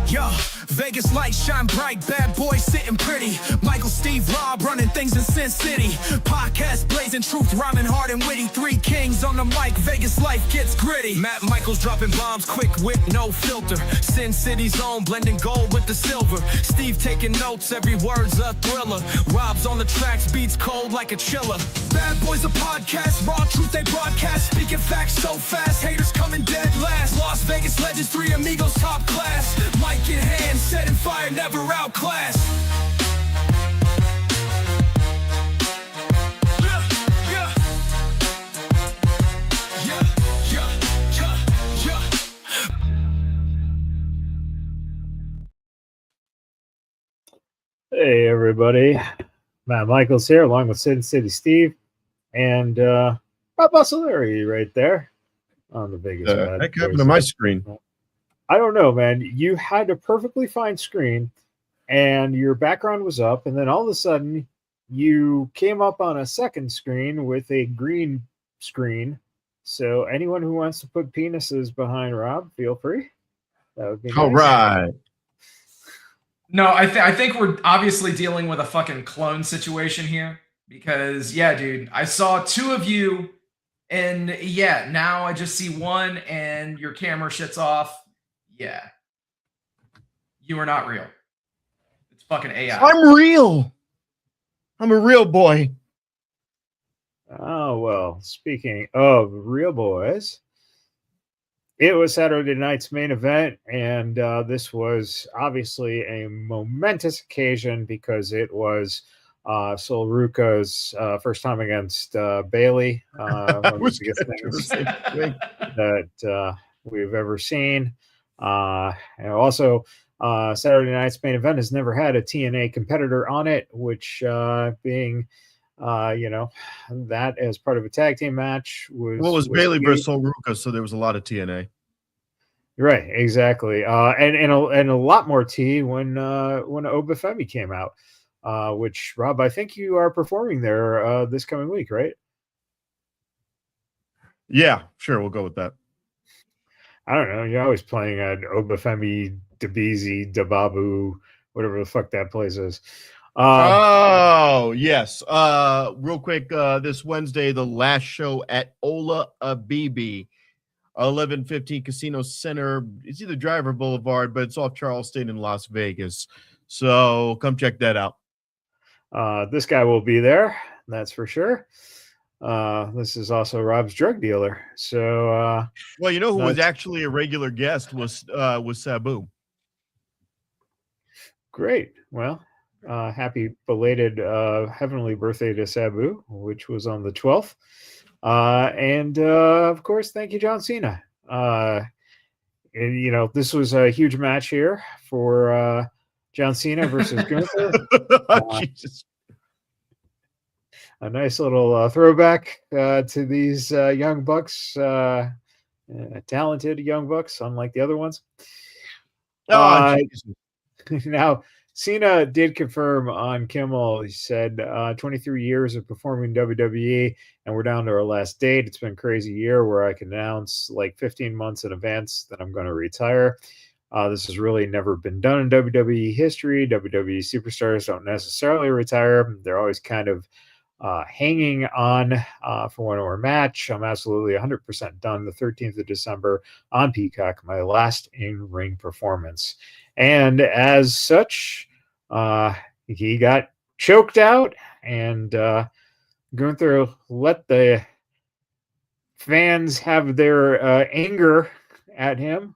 Yo, Vegas lights shine bright, bad boys sitting pretty. Michael, Steve, Rob running things in Sin City. Podcast blazing truth, rhyming hard and witty. Three kings on the mic, Vegas life gets gritty. Matt Michaels dropping bombs, quick wit, no filter. Sin City's own, blending gold with the silver. Steve taking notes, every word's a thriller. Rob's on the tracks, beats cold like a chiller. Bad Boys a podcast, raw truth they broadcast. Speaking facts so fast, haters coming dead last. Las Vegas legends, three amigos top class. Mic in hand, setting fire, never outclassed. Hey everybody, Matt Michaels here along with Sin City Steve and Rob Busselary right there on the Vegas. Heck happened to my screen? I don't know, man. You had a perfectly fine screen and your background was up, and then all of a sudden you came up on a second screen with a green screen. So anyone who wants to put penises behind Rob, feel free. That would be nice. All right. No, I think we're obviously dealing with a fucking clone situation here because, yeah, dude, I saw two of you and, yeah, now I just see one and your camera shits off. Yeah. You are not real. It's fucking AI. I'm real. I'm a real boy. Oh, well, speaking of real boys, it was Saturday night's main event, and this was obviously a momentous occasion because it was Sol Ruca's first time against Bailey. One of the biggest things that we've ever seen. And also, Saturday night's main event has never had a TNA competitor on it, which being, that as part of a tag team match was Bailey versus Sol Ruca, so there was a lot of TNA. Right, exactly, and a lot more tea when Obafemi came out, which Rob, I think you are performing there this coming week, right? Yeah, sure, we'll go with that. I don't know. You're always playing at Obafemi, Dabizi, Dababu, whatever the fuck that place is. Oh, yes. Real quick, this Wednesday, the last show at Ola Abibi, 1115 Casino Center. It's either Driver Boulevard, but it's off Charleston in Las Vegas. So come check that out. This guy will be there. That's for sure. This is also Rob's drug dealer. So, well, you know who was actually a regular guest was Sabu. Great. Well, happy belated heavenly birthday to Sabu, which was on the 12th. And of course, thank you, John Cena. This was a huge match here for John Cena versus Gunther. Jesus. A nice little throwback to these young bucks, talented young bucks, unlike the other ones. Now, Cena did confirm on Kimmel, he said, 23 years of performing WWE, and we're down to our last date. It's been a crazy year where I can announce like 15 months in advance that I'm going to retire. This has really never been done in WWE history. WWE superstars don't necessarily retire. They're always kind of hanging on for one more match. I'm absolutely 100% done the 13th of December on Peacock, my last in-ring performance. And as such, he got choked out, and Gunther let the fans have their anger at him.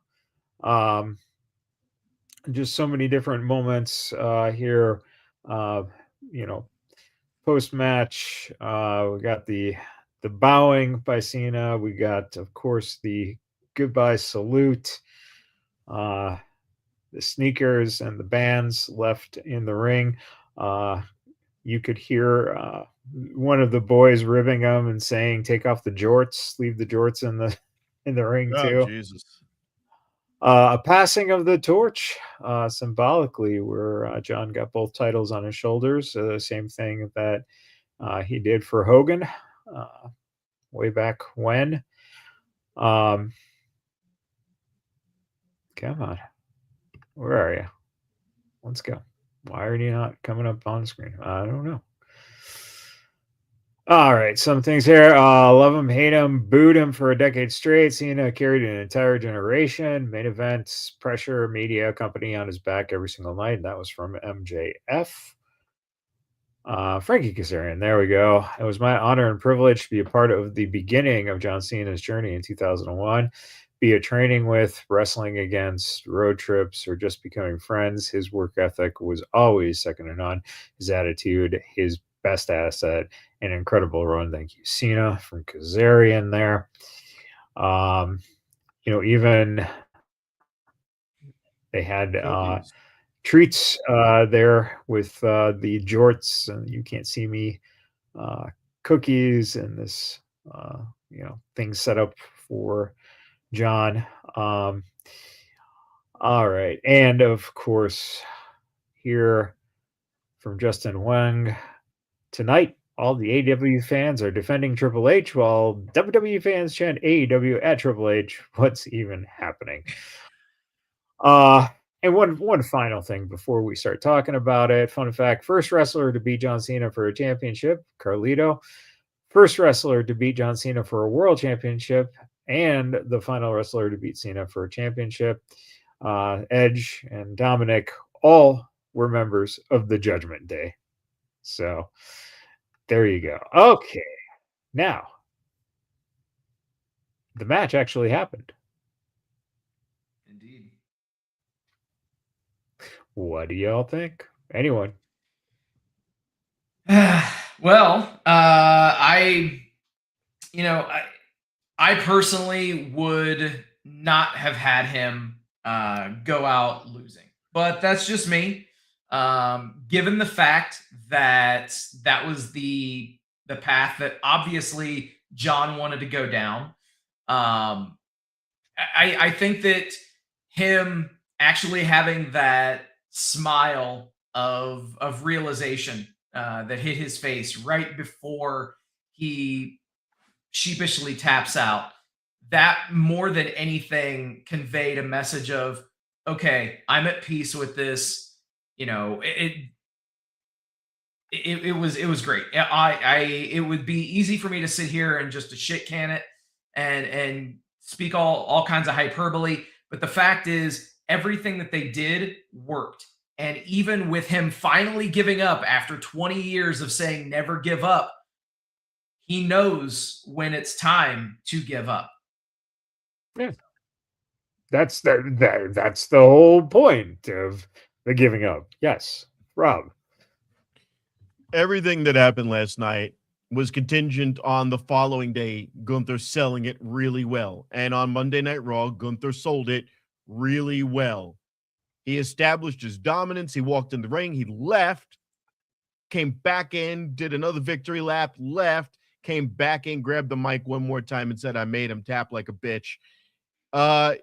Just so many different moments here, post-match. We got the bowing by Cena. We got, of course, the goodbye salute. The sneakers and the bands left in the ring. You could hear one of the boys ribbing them and saying, "Take off the jorts, leave the jorts in the ring too." Jesus. A passing of the torch, symbolically, where John got both titles on his shoulders. Same thing that he did for Hogan way back when. Come on. Where are you? Let's go. Why are you not coming up on the screen? I don't know. All right, some things here. Love him, hate him, booed him for a decade straight. Cena carried an entire generation. Main events, pressure, media, company on his back every single night. That was from MJF. Frankie Kazarian, there we go. It was my honor and privilege to be a part of the beginning of John Cena's journey in 2001. Be it training with, wrestling against, road trips, or just becoming friends. His work ethic was always second to none. His attitude, his best asset, an incredible run. Thank you, Cena, from Kazarian there. Even they had treats there with the jorts and you can't see me cookies and this thing set up for John. All right, and of course here from Justin Wang, tonight all the AEW fans are defending Triple H while WWE fans chant AEW at Triple H. What's even happening? And one final thing before we start talking about it. Fun fact, first wrestler to beat John Cena for a championship, Carlito. First wrestler to beat John Cena for a world championship, and the final wrestler to beat Cena for a championship. Edge and Dominic all were members of the Judgment Day. So there you go. Okay. Now, the match actually happened. Indeed. What do y'all think? Anyone? Well, I personally would not have had him go out losing, but that's just me. Given the fact that that was the path that obviously John wanted to go down, I think that him actually having that smile of realization that hit his face right before he sheepishly taps out, that more than anything conveyed a message of, okay, I'm at peace with this. It was great. It would be easy for me to sit here and just to shit can it and speak all kinds of hyperbole, but the fact is everything that they did worked. And even with him finally giving up after 20 years of saying never give up, he knows when it's time to give up. Yeah. That's the whole point of the giving up. Yes. Rob. Everything that happened last night was contingent on the following day, Gunther selling it really well. And on Monday Night Raw, Gunther sold it really well. He established his dominance. He walked in the ring. He left, came back in, did another victory lap, left, came back in, grabbed the mic one more time and said, I made him tap like a bitch.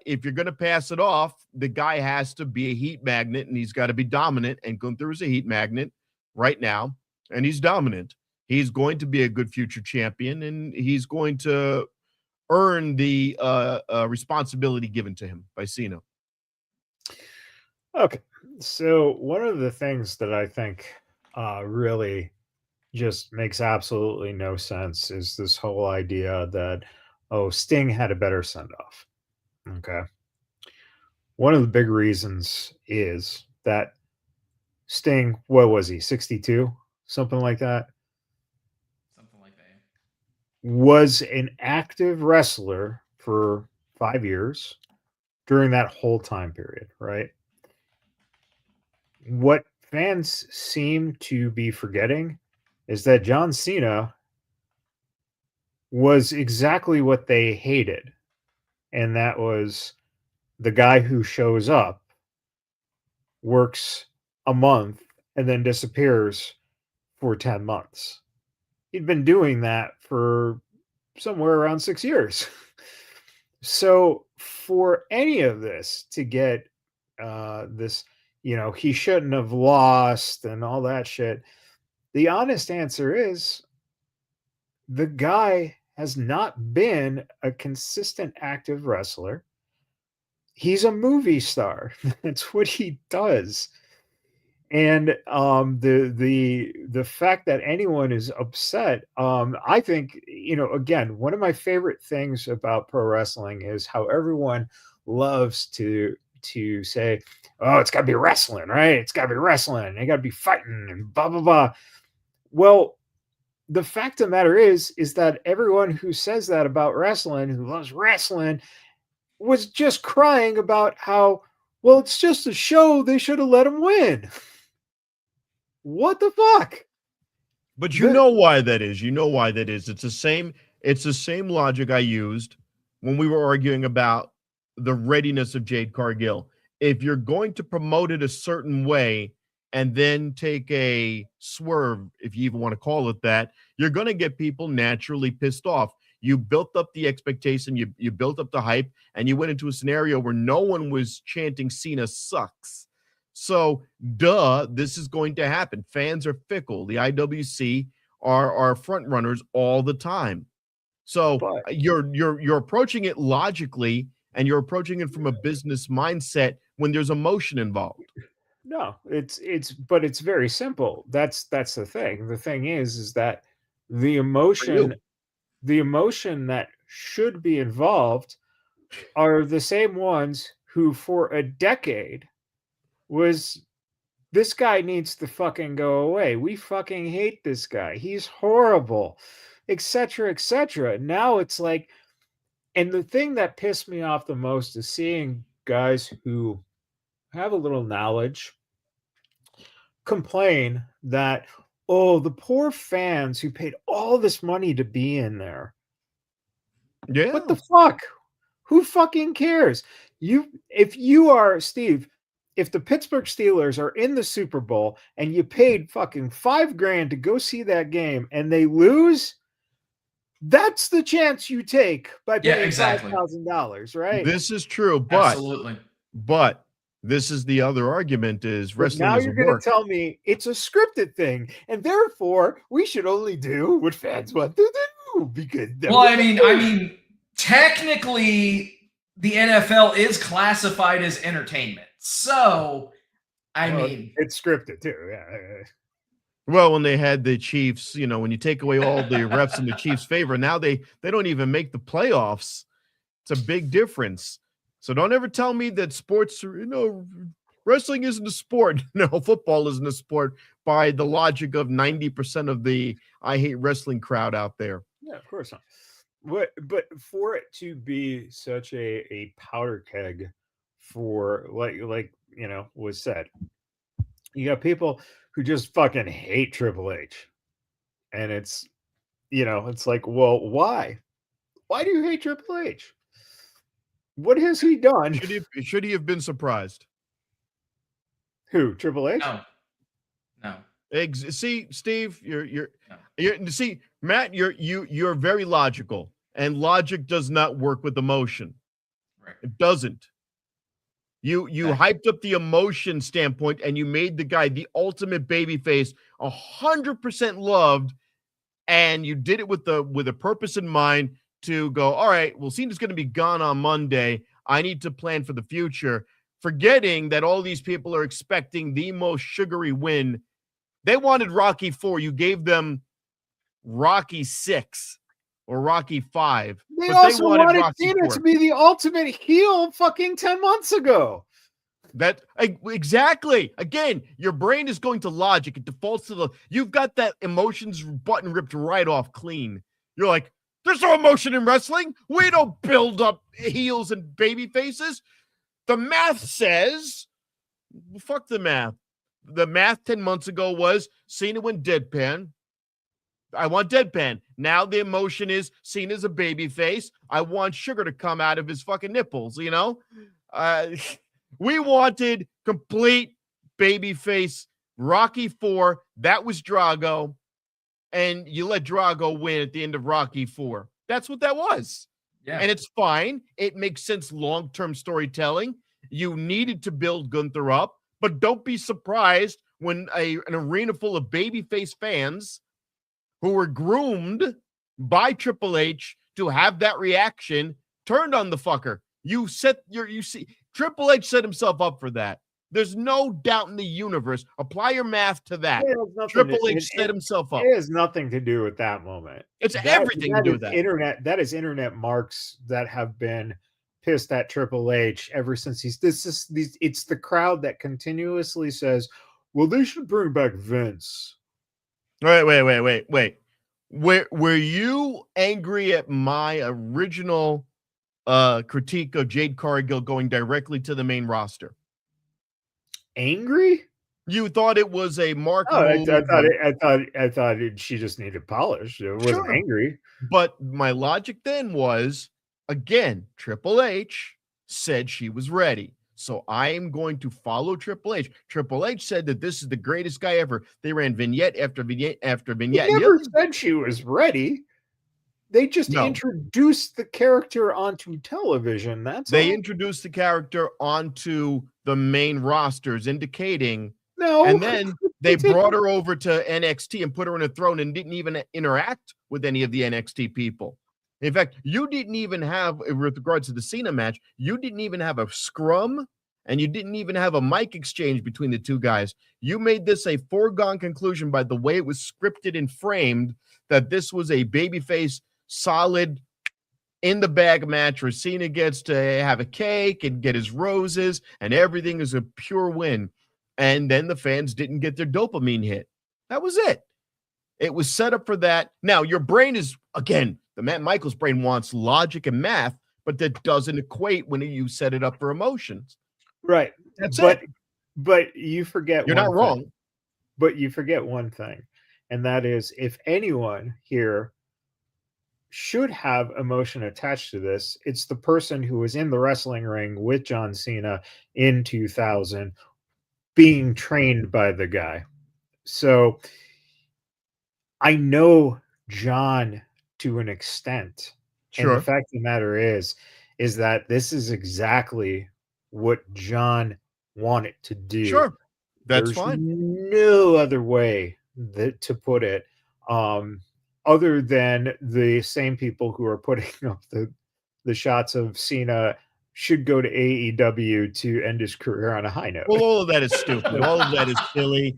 If you're going to pass it off, the guy has to be a heat magnet and he's got to be dominant. And Gunther is a heat magnet right now, and he's dominant. He's going to be a good future champion, and he's going to earn the responsibility given to him by Cena. Okay, so one of the things that I think really just makes absolutely no sense is this whole idea that, Sting had a better send-off. Okay. One of the big reasons is that Sting, what was he, 62? Something like that? Something like that. Was an active wrestler for 5 years during that whole time period, right? What fans seem to be forgetting is that John Cena was exactly what they hated. And that was the guy who shows up, works a month, and then disappears for 10 months. He'd been doing that for somewhere around 6 years. So for any of this to get this, he shouldn't have lost and all that shit, the honest answer is the guy has not been a consistent active wrestler. He's a movie star. That's what he does. And the fact that anyone is upset, I think, again, one of my favorite things about pro wrestling is how everyone loves to say, oh, it's got to be wrestling, right? It's got to be wrestling. They got to be fighting and blah blah blah. Well, the fact of the matter is that everyone who says that about wrestling, who loves wrestling, was just crying about how, well, it's just a show. They should have let him win. What the fuck? But you know why that is. You know why that is. It's the same logic I used when we were arguing about the readiness of Jade Cargill. If you're going to promote it a certain way and then take a swerve, if you even want to call it that, you're going to get people naturally pissed off. You built up the expectation, you built up the hype, and you went into a scenario where no one was chanting Cena sucks. So, this is going to happen. Fans are fickle. The IWC are front runners all the time. So you're approaching it logically, and you're approaching it from a business mindset when there's emotion involved. No, but it's very simple. That's the thing. The thing is that the emotion that should be involved are the same ones who for a decade was, this guy needs to fucking go away. We fucking hate this guy. He's horrible, etc., etc. Now it's like, and the thing that pissed me off the most is seeing guys who have a little knowledge complain that, oh, the poor fans who paid all this money to be in there. Yeah. What the fuck? Who fucking cares? If you are Steve, if the Pittsburgh Steelers are in the Super Bowl and you paid fucking $5,000 to go see that game and they lose, that's the chance you take by paying $5,000, right? This is true, but Absolutely. But this is the other argument: is wrestling. Now you're going to tell me it's a scripted thing, and therefore we should only do what fans want to do because. Well, I mean, technically, the NFL is classified as entertainment, so I mean, it's scripted too. Yeah. Well, when they had the Chiefs, when you take away all the refs in the Chiefs' favor, now they don't even make the playoffs. It's a big difference. So don't ever tell me that sports, wrestling isn't a sport. No, football isn't a sport by the logic of 90% of the I hate wrestling crowd out there. Yeah, of course not. But for it to be such a powder keg for like was said, you got people who just fucking hate Triple H. And it's, it's like, well, why? Why do you hate Triple H? What has he done? Should he have been surprised? Who? Triple H? No. See, Steve, you're see, Matt, you're very logical, and logic does not work with emotion. Right. It doesn't. You hyped up the emotion standpoint, and you made the guy the ultimate babyface, 100% loved, and you did it with a purpose in mind to go, all right, well, Cena's going to be gone on Monday. I need to plan for the future, forgetting that all these people are expecting the most sugary win. They wanted Rocky 4. You gave them Rocky 6 or Rocky 5. They also wanted Cena to be the ultimate heel fucking 10 months ago. That exactly. Again, your brain is going to logic. It defaults to you've got that emotions button ripped right off clean. You're like, there's no emotion in wrestling. We don't build up heels and baby faces. The math says, fuck the math. The math 10 months ago was Cena went deadpan. I want deadpan. Now the emotion is Cena's a baby face. I want sugar to come out of his fucking nipples, We wanted complete baby face. Rocky 4, that was Drago. And you let Drago win at the end of Rocky 4. That's what that was. Yeah. And it's fine. It makes sense long-term storytelling. You needed to build Gunther up, but don't be surprised when an arena full of babyface fans who were groomed by Triple H to have that reaction turned on the fucker. You see, Triple H set himself up for that. There's no doubt in the universe. Apply your math to that. Triple H set himself up. It has nothing to do with that moment. It's everything to do with that. That is internet marks that have been pissed at Triple H ever since it's the crowd that continuously says, well, they should bring back Vince. Wait. Were you angry at my original critique of Jade Cargill going directly to the main roster? Angry? You thought it was a mark? Oh, I thought she just needed polish. It wasn't angry. But my logic then was, again, Triple H said she was ready. So I am going to follow Triple H. Triple H said that this is the greatest guy ever. They ran vignette after vignette after vignette. They never said she was ready. They just introduced the character onto television. They introduced the character onto the main rosters, indicating no. And then they brought her over to NXT and put her on a throne and didn't even interact with any of the NXT people. In fact, you didn't even have, with regards to the Cena match, you didn't even have a scrum and you didn't even have a mic exchange between the two guys. You made this a foregone conclusion by the way it was scripted and framed that this was a babyface, solid, in the bag match where Cena gets to have a cake and get his roses and everything is a pure win. And then the fans didn't get their dopamine hit. That was it. It was set up for that. Now, your brain is, again, the Matt Michaels brain wants logic and math, but that doesn't equate when you set it up for emotions. Right. That's it. But you forget you're not wrong. But you forget one thing, and that is if anyone here should have emotion attached to this, it's the person who was in the wrestling ring with John Cena in 2000 being trained by the guy. So I know John to an extent. Sure. And the fact of the matter is that this is exactly what John wanted to do. Sure. That's There's fine. No other way to put it. Other than the same people who are putting up the shots of Cena should go to AEW to end his career on a high note. Well, all of that is stupid. All of that is silly.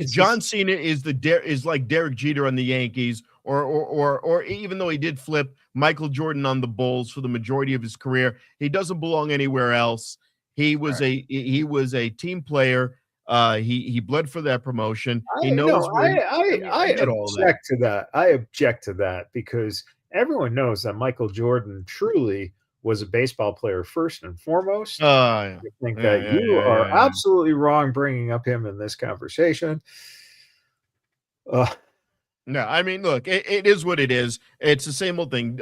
John Cena is like Derek Jeter on the Yankees, or even though he did flip Michael Jordan on the Bulls for the majority of his career, he doesn't belong anywhere else. He was a team player. He bled for that promotion. He knows. I object to that. I object to that because everyone knows that Michael Jordan truly was a baseball player first and foremost. I think that you are absolutely wrong bringing up him in this conversation. No, I mean, look, it is what it is. It's the same old thing.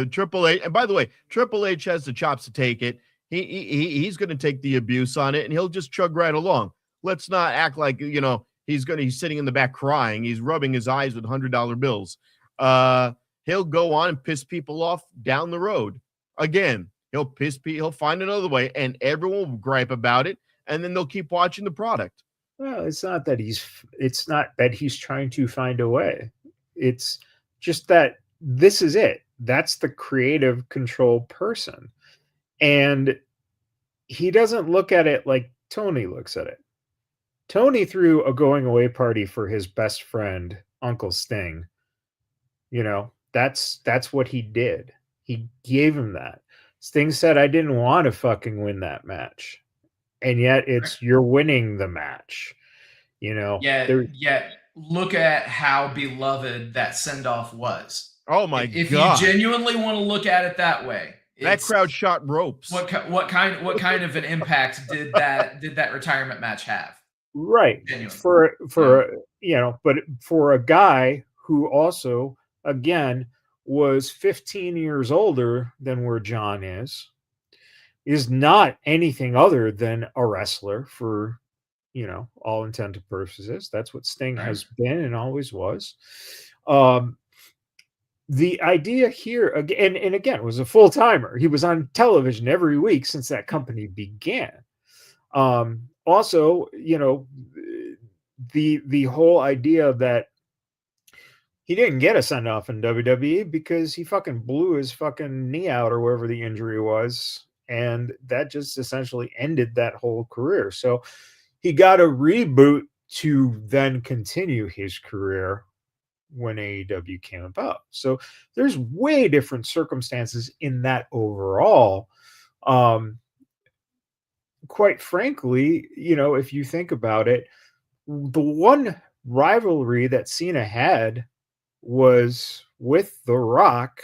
Triple H, and by the way, Triple H has the chops to take it. He's going to take the abuse on it, and he'll just chug right along. Let's not act like he's sitting in the back crying. He's rubbing his eyes with $100 bills. He'll go on and piss people off down the road. Again, he'll find another way, and everyone will gripe about it, and then they'll keep watching the product. Well, it's not that he's trying to find a way. It's just that this is it. That's the creative control person. And he doesn't look at it like Tony looks at it. Tony threw a going away party for his best friend, Uncle Sting. That's what he did. He gave him that. Sting said, I didn't want to fucking win that match. And yet you're winning the match. Yeah. Look at how beloved that send-off was. Oh my God. If you genuinely want to look at it that way. That crowd shot ropes. What kind of an impact did that retirement match have? Right. But for a guy who also, again, was 15 years older than where John is not anything other than a wrestler for, all intents and purposes. That's what Sting has been and always was. The idea here, again, and again, was a full-timer. He was on television every week since that company began. Also, the whole idea that he didn't get a send off in WWE because he fucking blew his fucking knee out or wherever the injury was. And that just essentially ended that whole career. So he got a reboot to then continue his career when AEW came about. So there's way different circumstances in that overall. Quite frankly, if you think about it, the one rivalry that Cena had was with The Rock,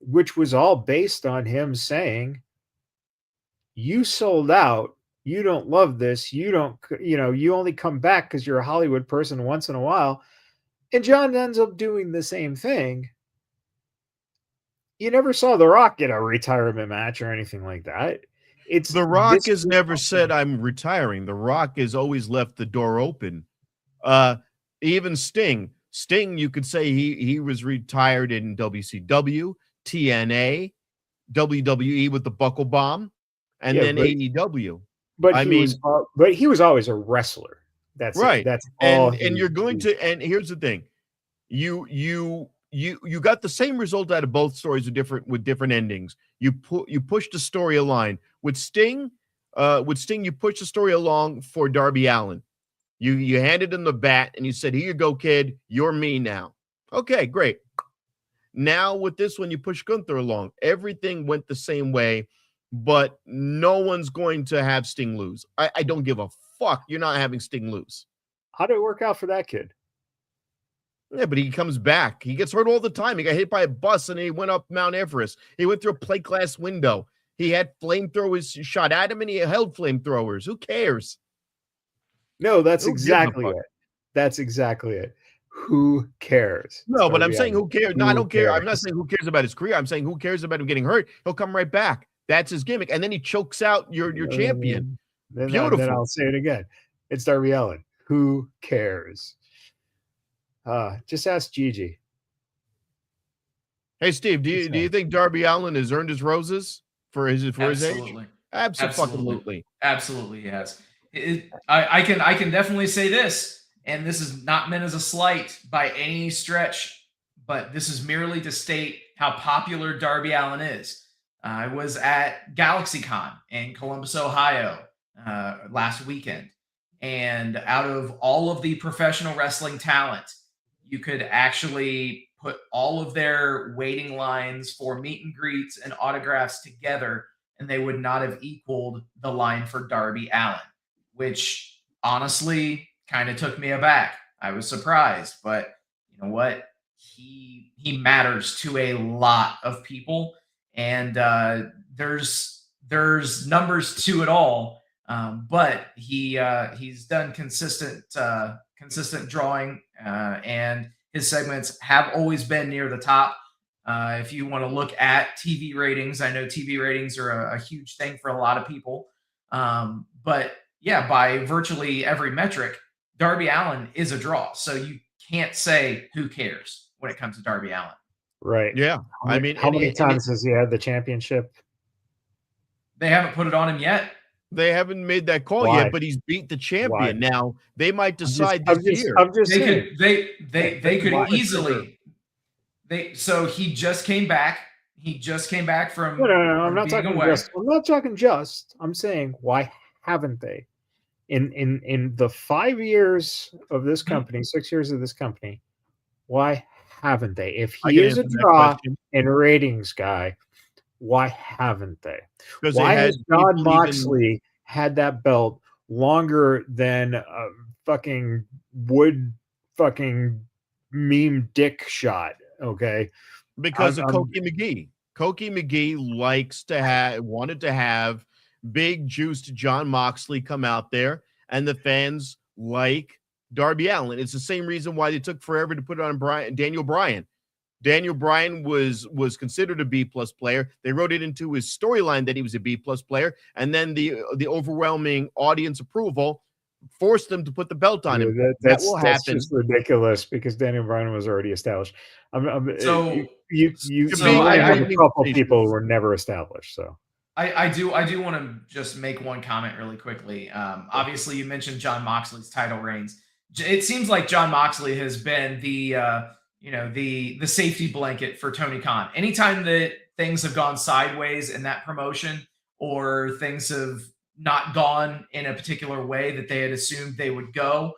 which was all based on him saying, you sold out, you don't love this, you only come back because you're a Hollywood person once in a while. And John ends up doing the same thing. You never saw The Rock get a retirement match or anything like that. The Rock has never said I'm retiring. The Rock has always left the door open. Even Sting, you could say he was retired in WCW, TNA, WWE with the Buckle Bomb, and then AEW. But he was always a wrestler. That's right. It. That's all. And you're going to. And here's the thing, you got the same result out of both stories with different endings. You pushed the story along with Sting. You pushed the story along for Darby Allin. You handed him the bat and you said, "Here you go, kid. You're me now." Okay, great. Now with this one, you push Gunther along. Everything went the same way, but no one's going to have Sting lose. I don't give a fuck. You're not having Sting lose. How did it work out for that kid? Yeah, but he comes back. He gets hurt all the time. He got hit by a bus and he went up Mount Everest. He went through a plate glass window. He had flamethrowers shot at him and he held flamethrowers. Who cares? No, that's exactly it. That's exactly it. Who cares? No, but I'm saying who cares? No, I don't care. I'm not saying who cares about his career. I'm saying who cares about him getting hurt? He'll come right back. That's his gimmick. And then he chokes out your champion. Beautiful. Then I'll say it again. It's Darby Allin. Who cares? Just ask Gigi. Hey, Steve, do you think Darby Allin has earned his roses for his age? Absolutely. Absolutely, he has. I can definitely say this, and this is not meant as a slight by any stretch, but this is merely to state how popular Darby Allin is. I was at GalaxyCon in Columbus, Ohio last weekend, and out of all of the professional wrestling talent, you could actually put all of their waiting lines for meet and greets and autographs together, and they would not have equaled the line for Darby Allin, which honestly kind of took me aback. I was surprised, but you know what? He matters to a lot of people, and there's numbers to it all. But he's done consistent drawing, and his segments have always been near the top. If you want to look at TV ratings, I know TV ratings are a huge thing for a lot of people. But yeah, by virtually every metric, Darby Allin is a draw. So you can't say who cares when it comes to Darby Allin. Right. Yeah. How many times has he had the championship? They haven't put it on him yet. They haven't made that call yet, but he's beat the champion. Now they might decide this year. They could easily. So he just came back. He just came back from. No. I'm not talking just. I'm not talking just. I'm saying why haven't they? In the 5 years of this company, 6 years of this company, why haven't they? If he is a draw and ratings guy, why haven't they? Why has John Moxley had that belt longer than fucking wood fucking meme dick shot? Okay, because of Koki McGee. Koki McGee wanted to have big juiced John Moxley come out there, and the fans like Darby Allin. It's the same reason why they took forever to put it on Daniel Bryan. Daniel Bryan was considered a B+ player. They wrote it into his storyline that he was a B+ player, and then the overwhelming audience approval forced them to put the belt on him. That will happen. That's just ridiculous because Daniel Bryan was already established. A couple people were never established. So I do want to just make one comment really quickly. Obviously, you mentioned John Moxley's title reigns. It seems like John Moxley has been the the safety blanket for Tony Khan. Anytime that things have gone sideways in that promotion, or things have not gone in a particular way that they had assumed they would go,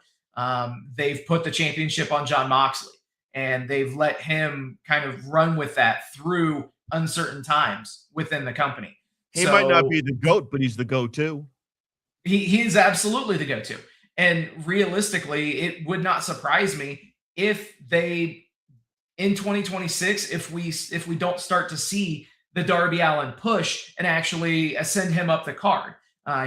they've put the championship on Jon Moxley, and they've let him kind of run with that through uncertain times within the company. He might not be the GOAT, but he's the go-to. He is absolutely the go-to. And realistically, it would not surprise me if they, in 2026, if we don't start to see the Darby Allin push and actually send him up the card.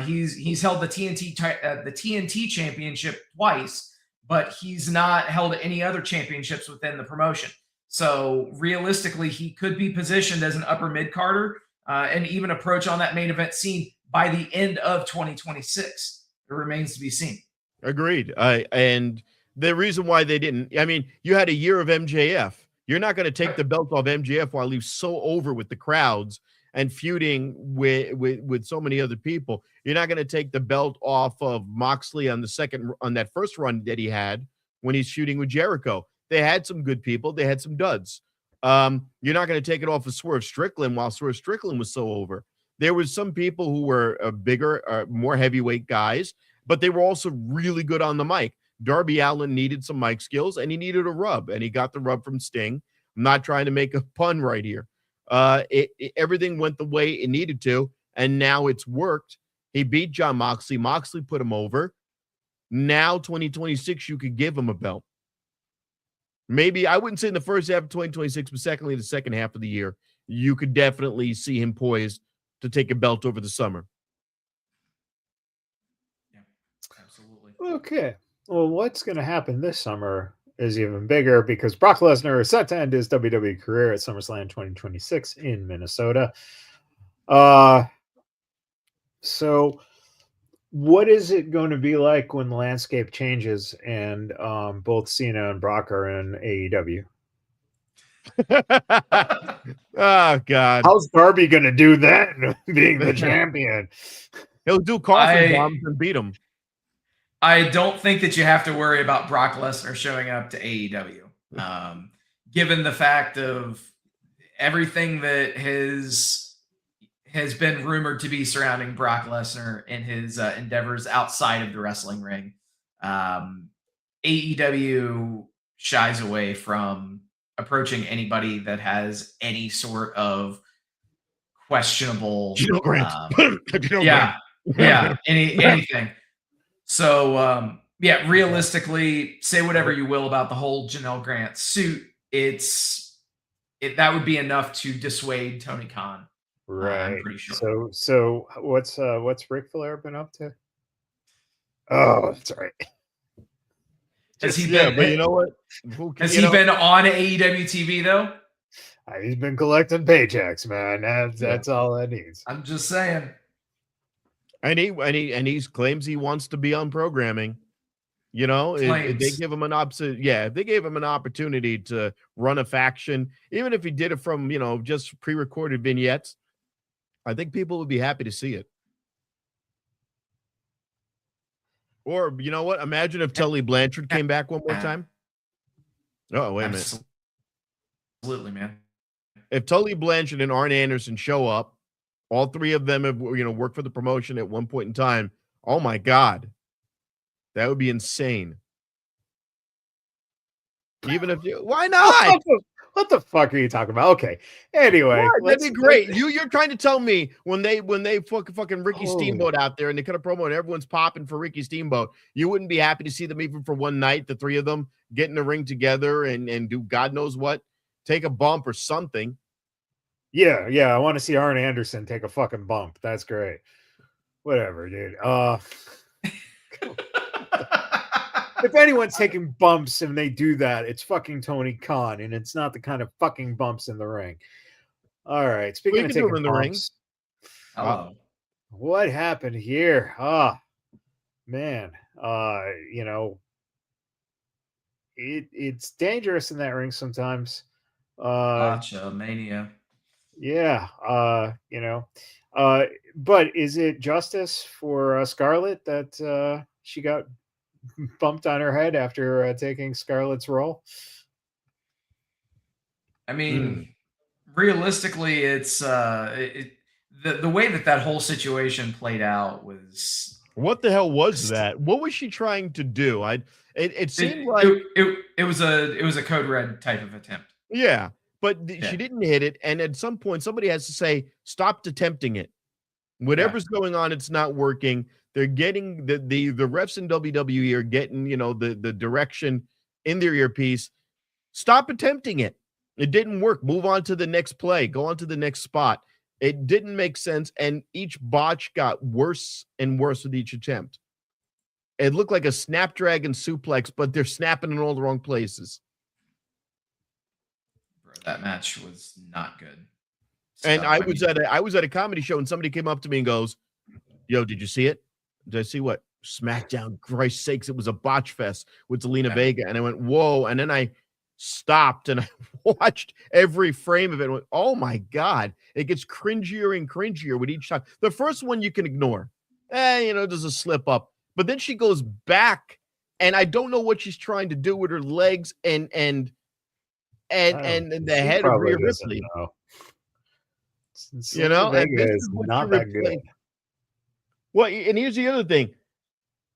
He's held the TNT championship twice, but he's not held any other championships within the promotion. So realistically, he could be positioned as an upper mid-carder and even approach on that main event scene by the end of 2026. It remains to be seen. Agreed. And the reason why they didn't, I mean, you had a year of MJF. You're not going to take the belt off MJF while he's so over with the crowds and feuding with so many other people. You're not going to take the belt off of Moxley on that first run that he had when he's feuding with Jericho. They had some good people. They had some duds. You're not going to take it off of Swerve Strickland while Swerve Strickland was so over. There was some people who were bigger, more heavyweight guys, but they were also really good on the mic. Darby Allin needed some mic skills, and he needed a rub, and he got the rub from Sting. I'm not trying to make a pun right here. Everything went the way it needed to, and now it's worked. He beat Jon Moxley. Moxley put him over. Now, 2026, you could give him a belt. Maybe, I wouldn't say in the first half of 2026, but secondly, the second half of the year, you could definitely see him poised to take a belt over the summer. Yeah, absolutely. Okay. Well, what's going to happen this summer is even bigger because Brock Lesnar is set to end his WWE career at SummerSlam 2026 in Minnesota. So what is it going to be like when the landscape changes and both Cena and Brock are in AEW? Oh, God. How's Darby going to do that being the champion? He'll do coffin bombs and beat him. I don't think that you have to worry about Brock Lesnar showing up to AEW, given the fact of everything that has been rumored to be surrounding Brock Lesnar and his endeavors outside of the wrestling ring. AEW shies away from approaching anybody that has any sort of questionable, anything. So, realistically, say whatever you will about the whole Janelle Grant suit. That would be enough to dissuade Tony Khan. Right. I'm pretty sure. So what's Ric Flair been up to? Oh, that's right. Has he been? But you know what? Has he been on AEW TV though? He's been collecting paychecks, man. That's all that needs. I'm just saying. And he claims he wants to be on programming. You know, if they give him if they gave him an opportunity to run a faction, even if he did it from, just pre-recorded vignettes, I think people would be happy to see it. Or, you know what? Imagine if Tully Blanchard came back one more time. Oh, wait a minute. Absolutely, man. If Tully Blanchard and Arn Anderson show up, all three of them have, worked for the promotion at one point in time. Oh my God. That would be insane. Even if why not? What the fuck are you talking about? Okay. Anyway, that'd be great. You're trying to tell me when they fucking Ricky Steamboat out there and they cut a promo and everyone's popping for Ricky Steamboat, you wouldn't be happy to see them even for one night, the three of them get in the ring together and do God knows what, take a bump or something. Yeah, I want to see Arn Anderson take a fucking bump. That's great. Whatever, dude. If anyone's taking bumps and they do that, it's fucking Tony Khan, and it's not the kind of fucking bumps in the ring. All right, speaking of taking bumps, what happened here? Man, it's dangerous in that ring sometimes. Gotcha, mania. Yeah, but is it justice for Scarlett that she got bumped on her head after taking Scarlett's role? I mean, realistically, it's the way that whole situation played out was What the hell was that? What was she trying to do? It seemed like it was a code red type of attempt. yeah, but she didn't hit it, and at some point somebody has to say stop attempting it. Whatever's going on, it's not working. They're getting the refs in WWE are getting, the direction in their earpiece. Stop attempting it. It didn't work. Move on to the next play. Go on to the next spot. It didn't make sense, and each botch got worse and worse with each attempt. It looked like a snapdragon suplex, but they're snapping in all the wrong places. Bro, that match was not good. And I was at a comedy show, and somebody came up to me and goes, "Yo, did you see it? Did I see what? SmackDown, Christ's sakes, it was a botch fest with Zelina Vega." And I went, whoa. And then I stopped and I watched every frame of it and went, oh my God, it gets cringier and cringier with each time. The first one you can ignore. There's a slip up. But then she goes back, and I don't know what she's trying to do with her legs and the head of Rhea Ripley. Vega is not that good. Well, and here's the other thing.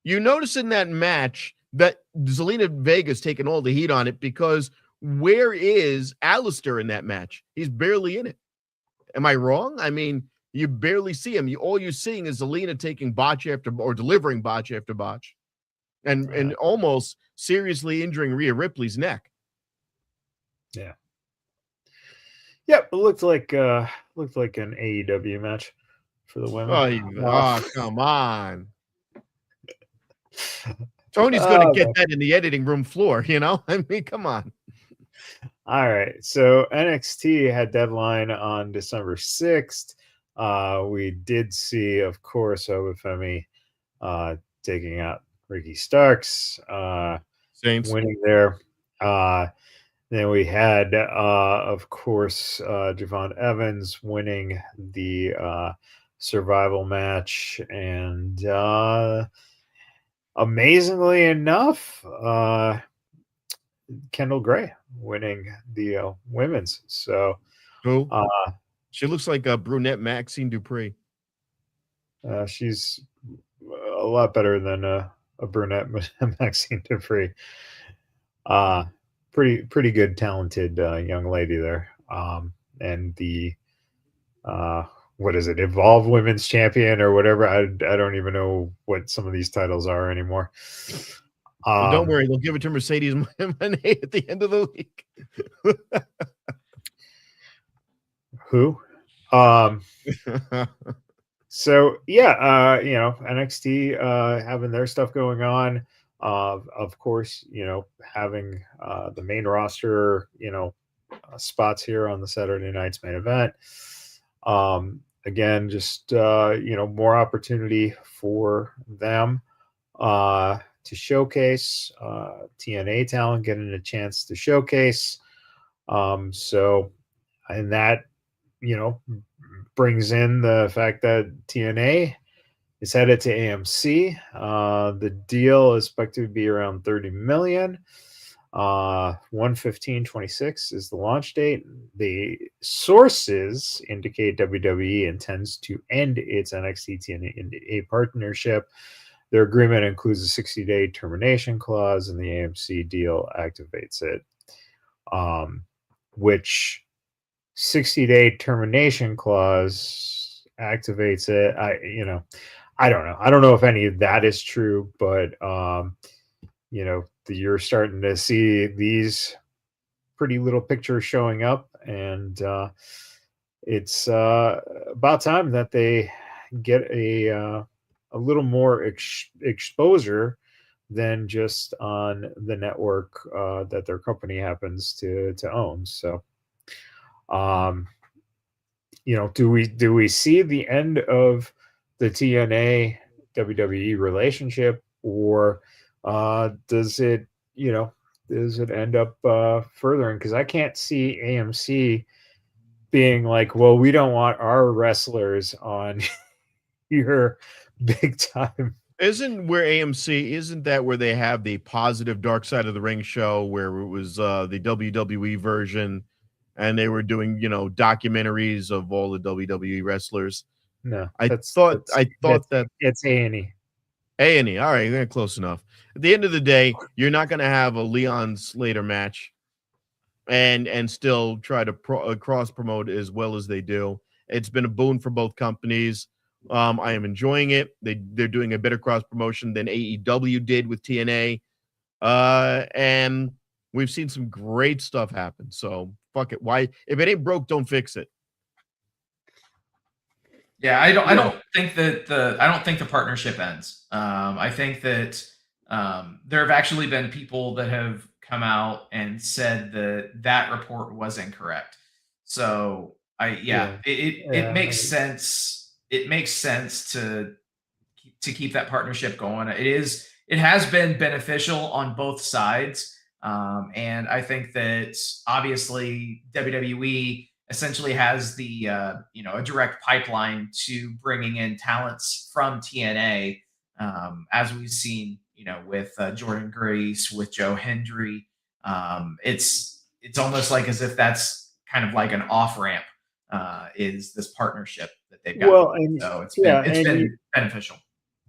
You notice in that match that Zelina Vega's taking all the heat on it because where is Alistair in that match? He's barely in it. Am I wrong? I mean, you barely see him. All you're seeing is Zelina taking botch or delivering botch after botch and almost seriously injuring Rhea Ripley's neck. Yeah. Yep, it looked like an AEW match for the women. Oh, come on. Tony's going to get that in the editing room floor, I mean, come on. All right. So NXT had deadline on December 6th. We did see, of course, Obafemi taking out Ricky Starks, Saints winning there. Then we had, of course, Javon Evans winning the survival match. And amazingly enough, Kendall Gray winning the women's. So who? She looks like a brunette Maxine Dupree. She's a lot better than a brunette Maxine Dupree. Pretty good, talented young lady there. And the what is it, Evolve Women's Champion or whatever? I don't even know what some of these titles are anymore. Well, don't worry, they'll give it to Mercedes Moné at the end of the week. Who? So yeah, NXT having their stuff going on. Of course, having the main roster, spots here on the Saturday night's main event. Again, just more opportunity for them to showcase TNA talent, getting a chance to showcase. So, and that brings in the fact that TNA is headed to AMC. The deal is expected to be around $30 million. 1/15/26 is the launch date. The sources indicate WWE intends to end its NXT TNA partnership. Their agreement includes a 60-day termination clause, and the AMC deal activates it. Which 60-day termination clause activates it. I don't know. I don't know if any of that is true, but you're starting to see these pretty little pictures showing up, and it's about time that they get a little more exposure than just on the network that their company happens to own. So, do we see the end of the TNA WWE relationship, or does it end up furthering? Because I can't see AMC being like, well, we don't want our wrestlers on your big time. Isn't that where they have the positive Dark Side of the Ring show, where it was the WWE version, and they were doing, documentaries of all the WWE wrestlers. No, I thought that it's A&E. A&E. All right, yeah, close enough. At the end of the day, you're not going to have a Leon Slater match and still try to cross promote as well as they do. It's been a boon for both companies. I am enjoying it. They're doing a better cross promotion than AEW did with TNA. And we've seen some great stuff happen. So fuck it. Why? If it ain't broke, don't fix it. Yeah, I don't think that the partnership ends. I think that there have actually been people that have come out and said that report was incorrect. So it makes sense. It makes sense to keep that partnership going. It has been beneficial on both sides. And I think that obviously WWE essentially has the a direct pipeline to bringing in talents from TNA, as we've seen with Jordan Grace, with Joe Hendry. It's almost like as if that's kind of like an off ramp, is this partnership that they've got. Well, and so it's been beneficial.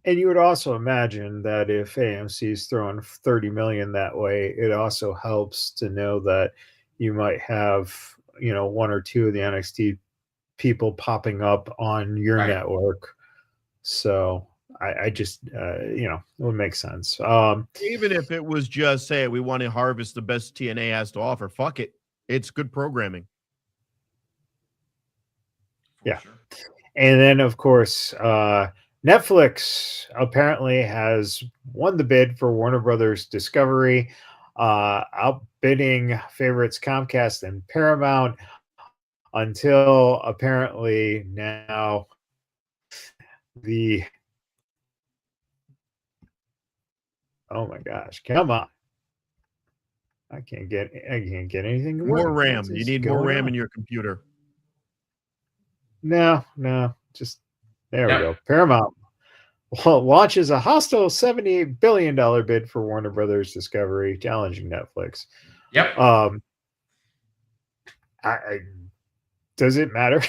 And you would also imagine that if AMC is throwing $30 million that way, it also helps to know that you might have, one or two of the NXT people popping up on your network. So I just, it would make sense. Even if it was just, say, we want to harvest the best TNA has to offer, fuck it. It's good programming. Yeah. Sure. And then, of course, Netflix apparently has won the bid for Warner Brothers Discovery, outbidding favorites Comcast and Paramount, until apparently now oh my gosh, come on. I can't get anything. More RAM. You need more RAM in your computer. No, just there we go. Paramount launches a hostile $78 billion bid for Warner Brothers Discovery, challenging Netflix. Yep. Does it matter?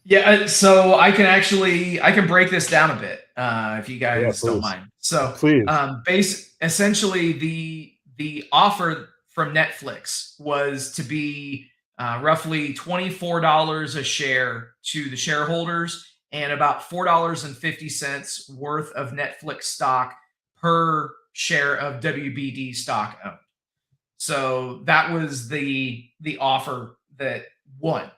Yeah, so I can break this down a bit, if you guys don't mind. So please. Essentially the offer from Netflix was to be roughly $24 a share to the shareholders, and about $4.50 worth of Netflix stock per share of WBD stock owned. So that was the offer that won.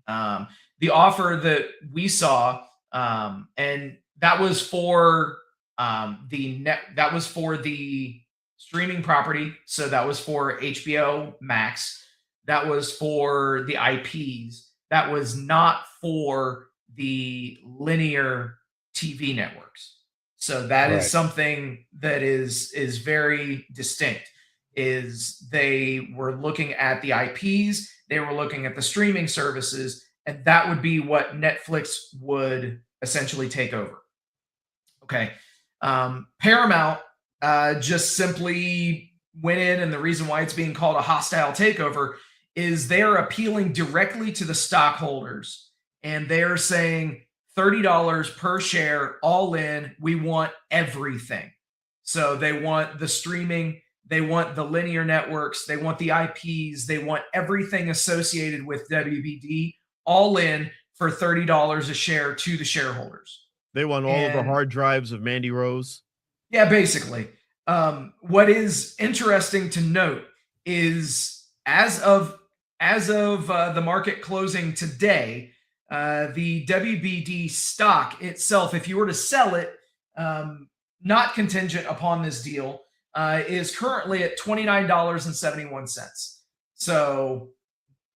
The offer that we saw, and that was for that was for the streaming property. So that was for HBO Max. That was for the IPs. That was not for the linear TV networks. So that is something that is very distinct. Is they were looking at the IPs, they were looking at the streaming services, and that would be what Netflix would essentially take over. Okay. Paramount just simply went in, and the reason why it's being called a hostile takeover is they're appealing directly to the stockholders, and they're saying $30 per share, all in. We want everything. So they want the streaming, they want the linear networks, they want the IPs, they want everything associated with WBD, all in for $30 a share to the shareholders. They want all of the hard drives of Mandy Rose. Yeah, basically. What is interesting to note is as of the market closing today, the WBD stock itself, if you were to sell it, not contingent upon this deal, is currently at $29.71. So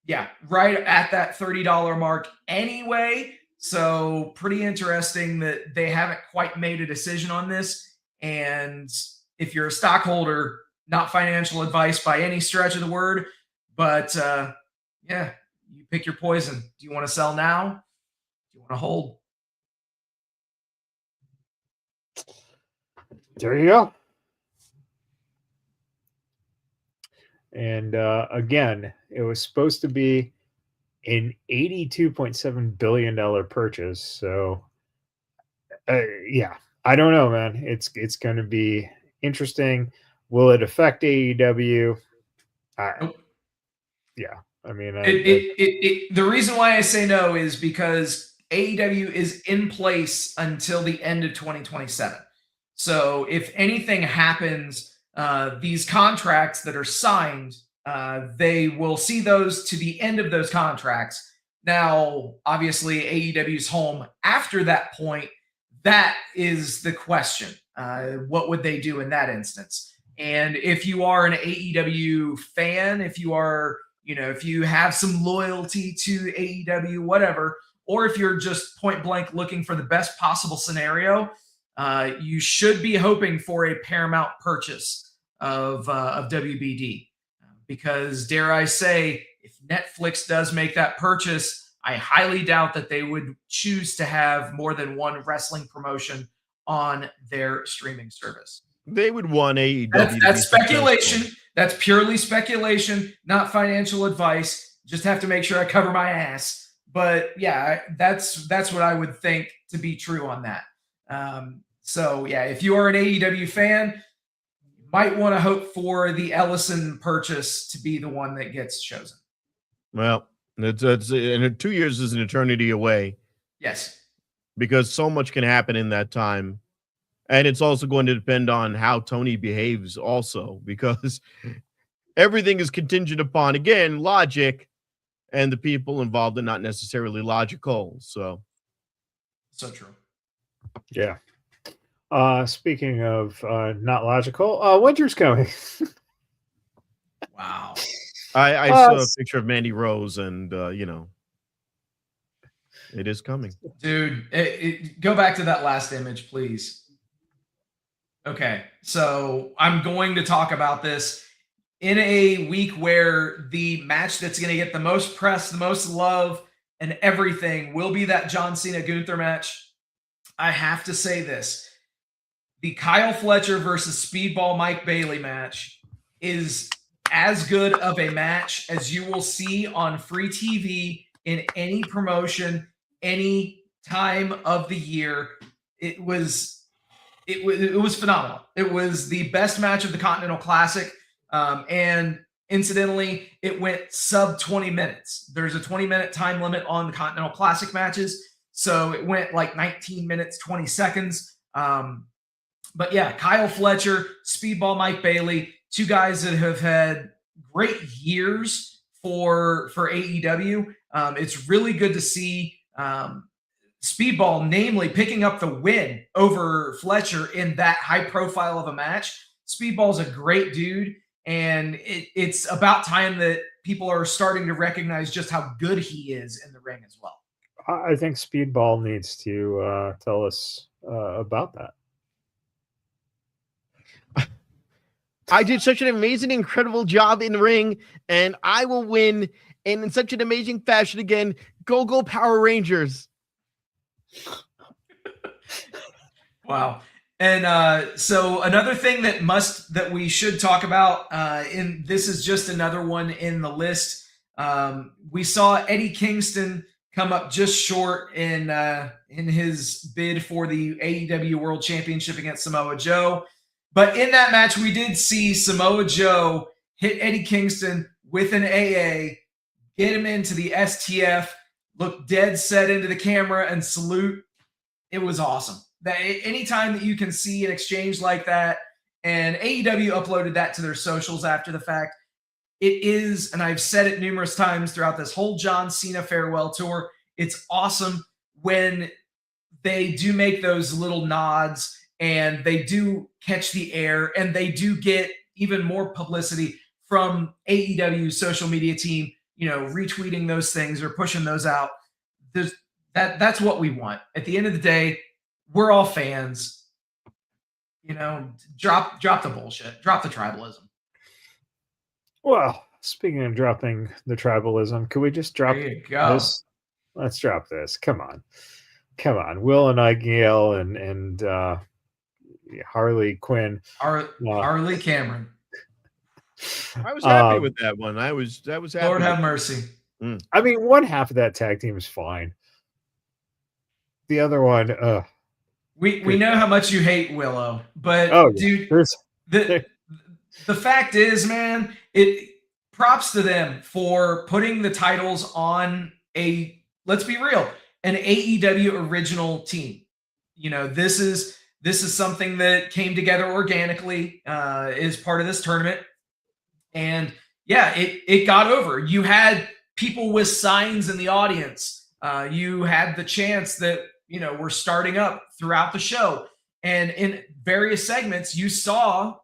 yeah, right at that $30 mark anyway. So pretty interesting that they haven't quite made a decision on this. And if you're a stockholder, not financial advice by any stretch of the word, but yeah, you pick your poison. Do you want to sell now? Do you want to hold? There you go. And again, it was supposed to be an $82.7 billion purchase. So, yeah, I don't know, man. It's going to be interesting. Will it affect AEW? Nope. Yeah, I mean, the reason why I say no is because AEW is in place until the end of 2027. So if anything happens, these contracts that are signed, they will see those to the end of those contracts. Now, obviously, AEW's home after that point. That is the question. What would they do in that instance? And if you are an AEW fan, if you are, if you have some loyalty to AEW, whatever, or if you're just point blank looking for the best possible scenario, you should be hoping for a Paramount purchase of WBD. Because dare I say, if Netflix does make that purchase, I highly doubt that they would choose to have more than one wrestling promotion on their streaming service. They would want AEW. That's speculation. That's purely speculation, not financial advice. Just have to make sure I cover my ass. But yeah, that's what I would think to be true on that. So yeah, if you are an AEW fan, you might want to hope for the Ellison purchase to be the one that gets chosen. Well, it's and 2 years is an eternity away. Yes, because so much can happen in that time. And it's also going to depend on how Tony behaves also, because everything is contingent upon, again, logic, and the people involved are not necessarily logical. So true. Yeah. Speaking of not logical, Winter's coming. Wow. I saw a picture of Mandy Rose, and it is coming. Dude, go back to that last image, please. Okay, so I'm going to talk about this in a week where the match that's going to get the most press, the most love, and everything will be that John Cena Gunther match. I have to say this. The Kyle Fletcher versus Speedball Mike Bailey match is as good of a match as you will see on free TV in any promotion, any time of the year. It was phenomenal. It was the best match of the Continental Classic. And incidentally, it went sub 20 minutes. There's a 20-minute time limit on the Continental Classic matches. So it went like 19 minutes, 20 seconds. But yeah, Kyle Fletcher, Speedball Mike Bailey, two guys that have had great years for AEW. It's really good to see Speedball, namely, picking up the win over Fletcher in that high profile of a match. Speedball's a great dude, and it's about time that people are starting to recognize just how good he is in the ring as well. I think Speedball needs to tell us about that. I did such an amazing, incredible job in the ring, and I will win in such an amazing fashion again. Go Power Rangers. Wow. And so another thing that we should talk about, and this is just another one in the list. We saw Eddie Kingston come up just short in his bid for the AEW World Championship against Samoa Joe. But in that match, we did see Samoa Joe hit Eddie Kingston with an AA, get him into the STF, look dead set into the camera and salute. It was awesome. That anytime that you can see an exchange like that, and AEW uploaded that to their socials after the fact, it is, and I've said it numerous times throughout this whole John Cena farewell tour, it's awesome when they do make those little nods and they do catch the air and they do get even more publicity from AEW's social media team, retweeting those things or pushing those out. That's what we want. At the end of the day, we're all fans. Drop the bullshit. Drop the tribalism. Well, speaking of dropping the tribalism, could we just drop this? Let's drop this. Come on. Will Nightingale and Harley Quinn. Harley Cameron. I was happy with that one. I was happy. Lord have mercy. I mean, one half of that tag team is fine. The other one, we know how much you hate Willow, but dude, the fact is, man, props to them for putting the titles on let's be real, an AEW original team. You know, this is something that came together organically as part of this tournament. And yeah, it got over. You had people with signs in the audience. You had the chants that, were starting up throughout the show. And in various segments, you saw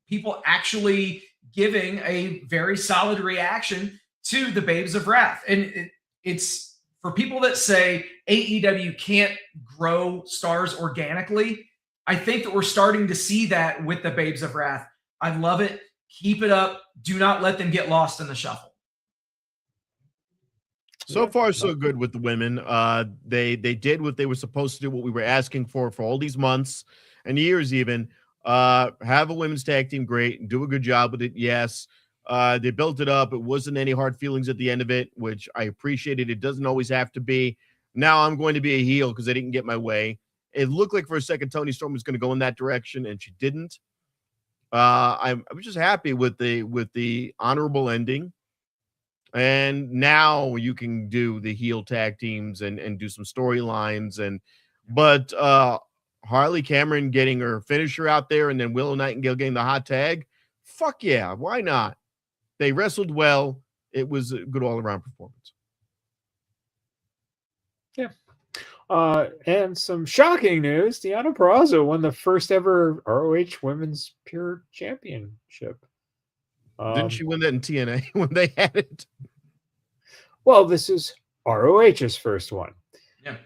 people actually giving a very solid reaction to the Babes of Wrath. And it's for people that say AEW can't grow stars organically. I think that we're starting to see that with the Babes of Wrath. I love it. Keep it up. Do not let them get lost in the shuffle. So far, so good with the women. They did what they were supposed to do, what we were asking for all these months and years even. Have a women's tag team, great. Do a good job with it, yes. They built it up. It wasn't any hard feelings at the end of it, which I appreciated. It doesn't always have to be. Now I'm going to be a heel because I didn't get my way. It looked like for a second Toni Storm was going to go in that direction, and she didn't. I was just happy with the honorable ending. And now you can do the heel tag teams and do some storylines. But Harley Cameron getting her finisher out there and then Willow Nightingale getting the hot tag. Fuck yeah. Why not? They wrestled well. It was a good all-around performance. Yeah. And some shocking news. Deonna Purrazzo won the first ever ROH Women's Pure Championship. Didn't she win that in TNA when they had it? Well, this is ROH's first one. Yeah.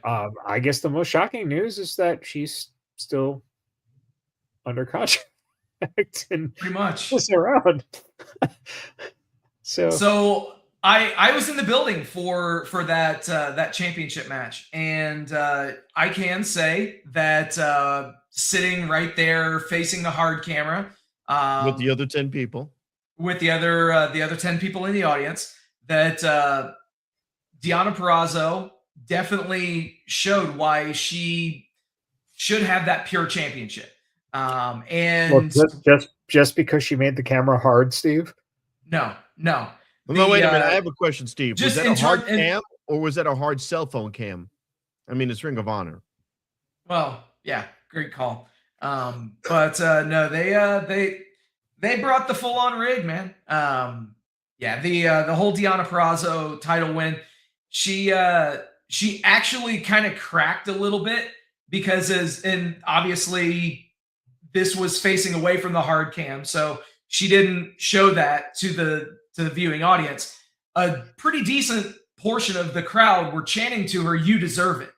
I guess the most shocking news is that she's still under contract and pretty much is around. So I was in the building for that championship match, and I can say that sitting right there facing the hard camera with the other 10 people, with the other 10 people in the audience, that Deonna Purrazzo definitely showed why she should have that pure championship. And just because she made the camera hard, Steve? No. No, wait a minute. I have a question, Steve. Was that a hard cam or was that a hard cell phone cam? I mean, it's Ring of Honor. Well, yeah, great call. But no, they brought the full on rig, man. Yeah, the whole Deonna Purrazzo title win. She actually kind of cracked a little bit because obviously this was facing away from the hard cam, so she didn't show that to the viewing audience. A pretty decent portion of the crowd were chanting to her, "You deserve it."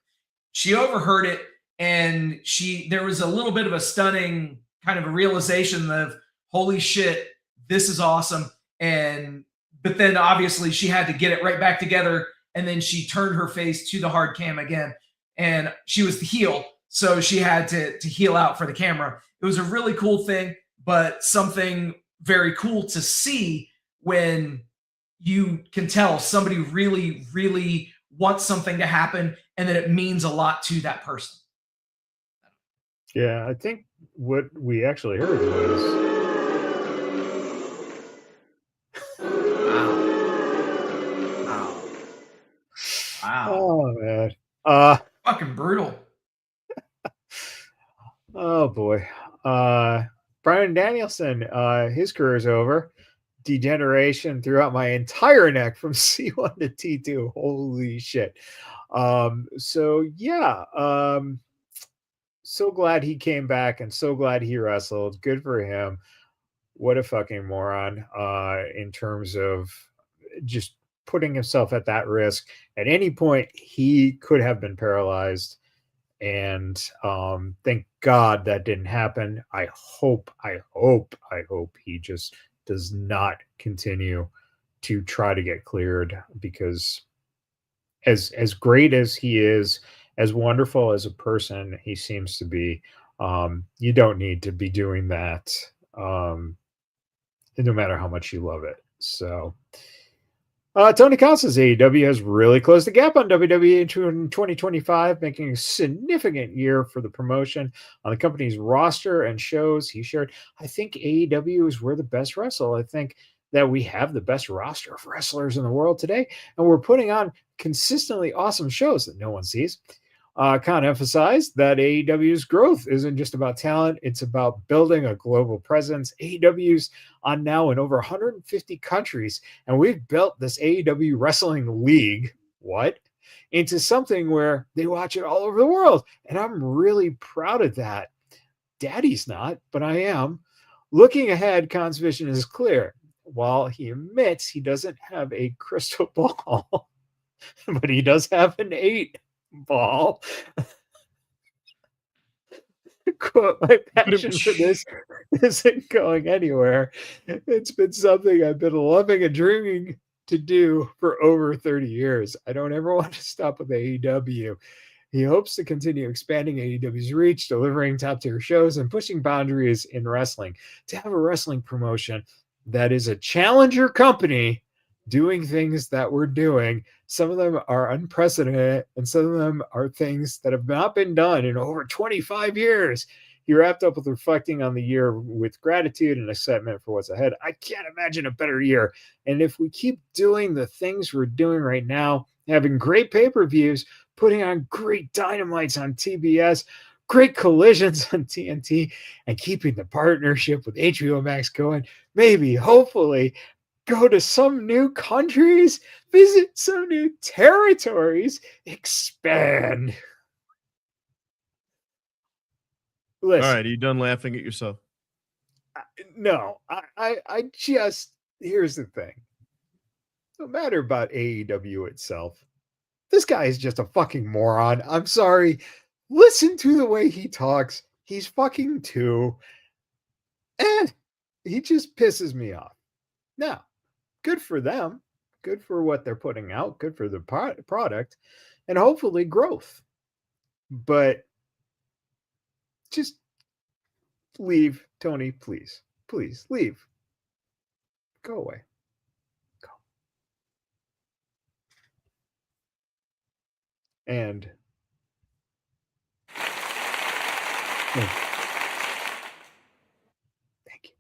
She overheard it, and there was a little bit of a stunning kind of a realization of, holy shit, this is awesome. But then obviously she had to get it right back together, and then she turned her face to the hard cam again, and she was the heel, so she had to heel out for the camera. It was a really cool thing, but something very cool to see when you can tell somebody really, really wants something to happen and that it means a lot to that person. Yeah, I think what we actually heard was... Wow. Oh, man. Fucking brutal. Oh, boy. Bryan Danielson, his career is over. Degeneration throughout my entire neck from C1 to T2. Holy shit. So, yeah. So glad he came back and so glad he wrestled. Good for him. What a fucking moron in terms of just putting himself at that risk. At any point, he could have been paralyzed. And thank God that didn't happen. I hope he just does not continue to try to get cleared, because as great as he is, as wonderful as a person he seems to be, you don't need to be doing that no matter how much you love it. So Tony Khan says AEW has really closed the gap on WWE in 2025, making a significant year for the promotion on the company's roster and shows he shared. I think AEW is where the best wrestle. I think that we have the best roster of wrestlers in the world today, and we're putting on consistently awesome shows that no one sees. Khan emphasized that AEW's growth isn't just about talent, it's about building a global presence. AEW's on now in over 150 countries, and we've built this AEW Wrestling League, into something where they watch it all over the world. And I'm really proud of that. Daddy's not, but I am. Looking ahead, Khan's vision is clear. While he admits he doesn't have a crystal ball, but he does have an 8-ball. Quote, my passion for this isn't going anywhere. It's been something I've been loving and dreaming to do for over 30 years. I don't ever want to stop with AEW. He hopes to continue expanding AEW's reach, delivering top-tier shows, and pushing boundaries in wrestling. To have a wrestling promotion that is a challenger company doing things that we're doing, some of them are unprecedented, and some of them are things that have not been done in over 25 years. He wrapped up with reflecting on the year with gratitude and excitement for what's ahead. I can't imagine a better year. And if we keep doing the things we're doing right now, having great pay-per-views, putting on great dynamites on TBS, great collisions on TNT, and keeping the partnership with HBO Max going, maybe, hopefully, go to some new countries, visit some new territories, expand. Listen, All right, are you done laughing at yourself? No, I just, here's the thing. No matter about AEW itself, this guy is just a fucking moron. I'm sorry. Listen to the way he talks. He's fucking two. And he just pisses me off. Now, good for them. Good for what they're putting out. Good for the product. And hopefully growth. But just leave, Tony, please. Please, leave. Go away. Go. And thank you.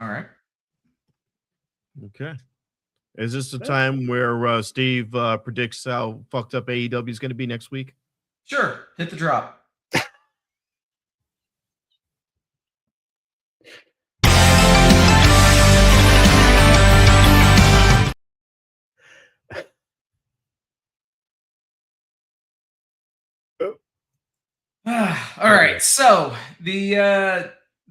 All right. Okay. Is this the time where Steve predicts how fucked up AEW is going to be next week? Sure. Hit the drop. All right. So the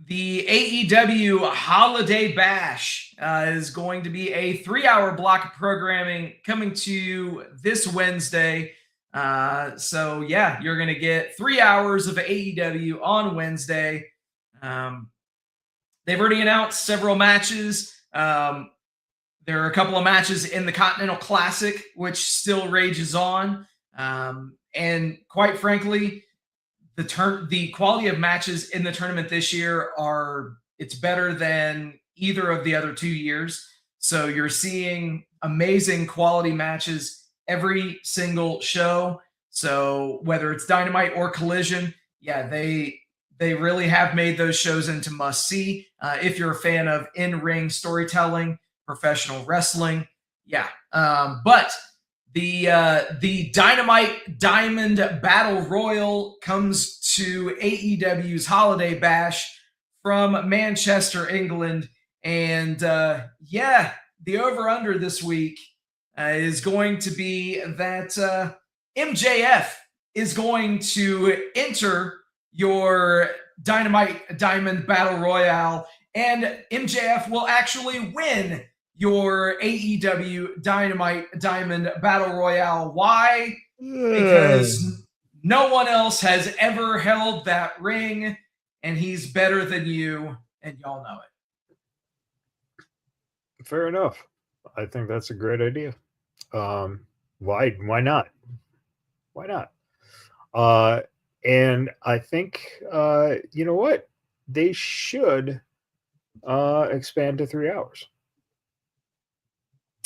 AEW Holiday Bash is going to be a 3-hour block of programming coming to you this Wednesday. So yeah, you're going to get 3 hours of AEW on Wednesday. They've already announced several matches. There are a couple of matches in the Continental Classic, which still rages on. And quite frankly, the quality of matches in the tournament this year it's better than either of the other 2 years. So you're seeing amazing quality matches every single show. So whether it's Dynamite or Collision, yeah, they really have made those shows into must see. If you're a fan of in-ring storytelling, professional wrestling, yeah. But the Dynamite Diamond Battle Royal comes to AEW's Holiday Bash from Manchester, England. And yeah, the over-under this week is going to be that MJF is going to enter your Dynamite Diamond Battle Royale, and MJF will actually win your AEW Dynamite Diamond Battle Royale. Why? Because no one else has ever held that ring, and he's better than you, and y'all know it. Fair enough. I think that's a great idea. Why not? Why not? And I think you know what? They should expand to 3 hours.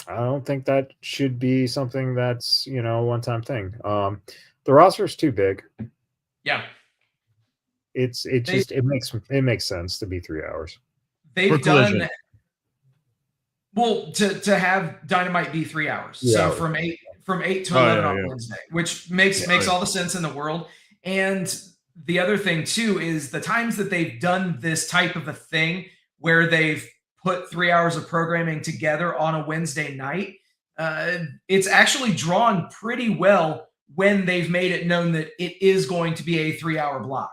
I don't think that should be something that's, you know, a one-time thing. The roster is too big. Yeah. It makes sense to be 3 hours. They've done well to have Dynamite be 3 hours. So from 8 to 11 on Wednesday, which makes all the sense in the world. And the other thing too is the times that they've done this type of a thing where they've put 3 hours of programming together on a Wednesday night, it's actually drawn pretty well when they've made it known that it is going to be a 3 hour block.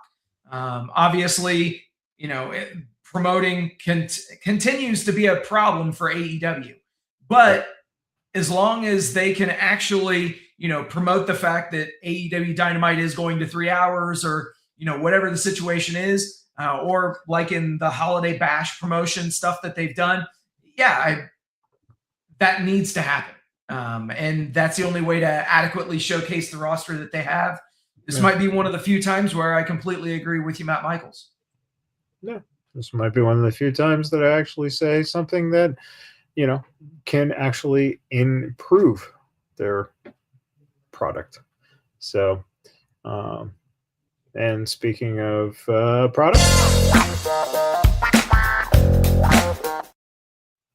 Obviously, you know, promoting continues to be a problem for AEW, but as long as they can actually, you know, promote the fact that AEW Dynamite is going to 3 hours, or, you know, whatever the situation is, or like in the Holiday Bash promotion stuff that they've done, that needs to happen. And that's the only way to adequately showcase the roster that they have. This might be one of the few times where I completely agree with you, Matt Michaels. Yeah, this might be one of the few times that I actually say something that, you know, can actually improve their product. So, and speaking of product,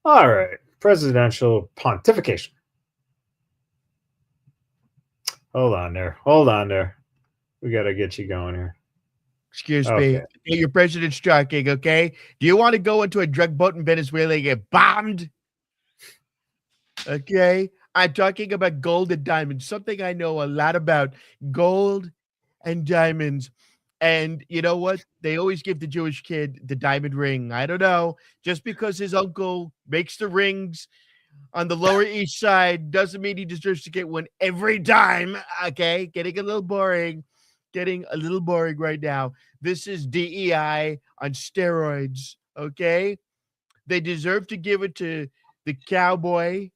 all right, presidential pontification. Hold on there. We got to get you going here. Excuse me. Your president's talking, okay? Do you want to go into a drug boat in Venezuela and get bombed? Okay? I'm talking about gold and diamonds, something I know a lot about. Gold and diamonds. And you know what? They always give the Jewish kid the diamond ring. I don't know. Just because his uncle makes the rings on the Lower East Side doesn't mean he deserves to get one every time. Okay? Getting a little boring right now. This is DEI on steroids. Okay? They deserve to give it to the cowboy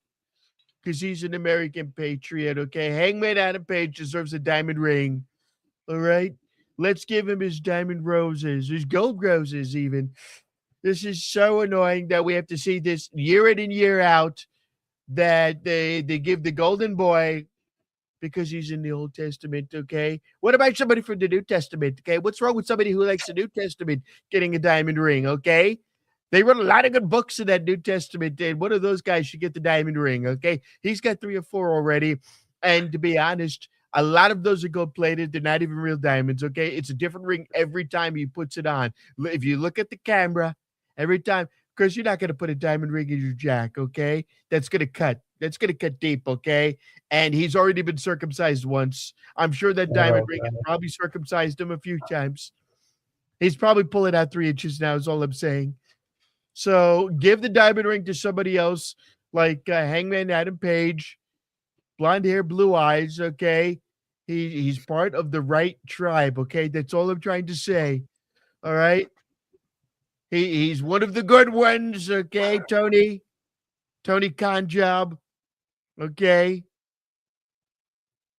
because he's an American patriot. Okay? Hangman Adam Page deserves a diamond ring. All right? Let's give him his diamond roses, his gold roses even. This is so annoying that we have to see this year in and year out, that they give the golden boy because he's in the Old Testament, okay? What about somebody from the New Testament, okay? What's wrong with somebody who likes the New Testament getting a diamond ring, okay? They wrote a lot of good books in that New Testament, and one of those guys should get the diamond ring, okay? He's got 3 or 4 already, and to be honest, a lot of those are gold-plated. They're not even real diamonds, okay? It's a different ring every time he puts it on. If you look at the camera, every time, because you're not going to put a diamond ring in your jack, okay? That's going to cut. That's going to cut deep, okay? And he's already been circumcised once. I'm sure that diamond ring has probably circumcised him a few times. He's probably pulling out 3 inches now is all I'm saying. So give the diamond ring to somebody else, like Hangman Adam Page. Blonde hair, blue eyes, okay? He's part of the right tribe, okay? That's all I'm trying to say, all right? He's one of the good ones, okay, Tony Khan job, okay?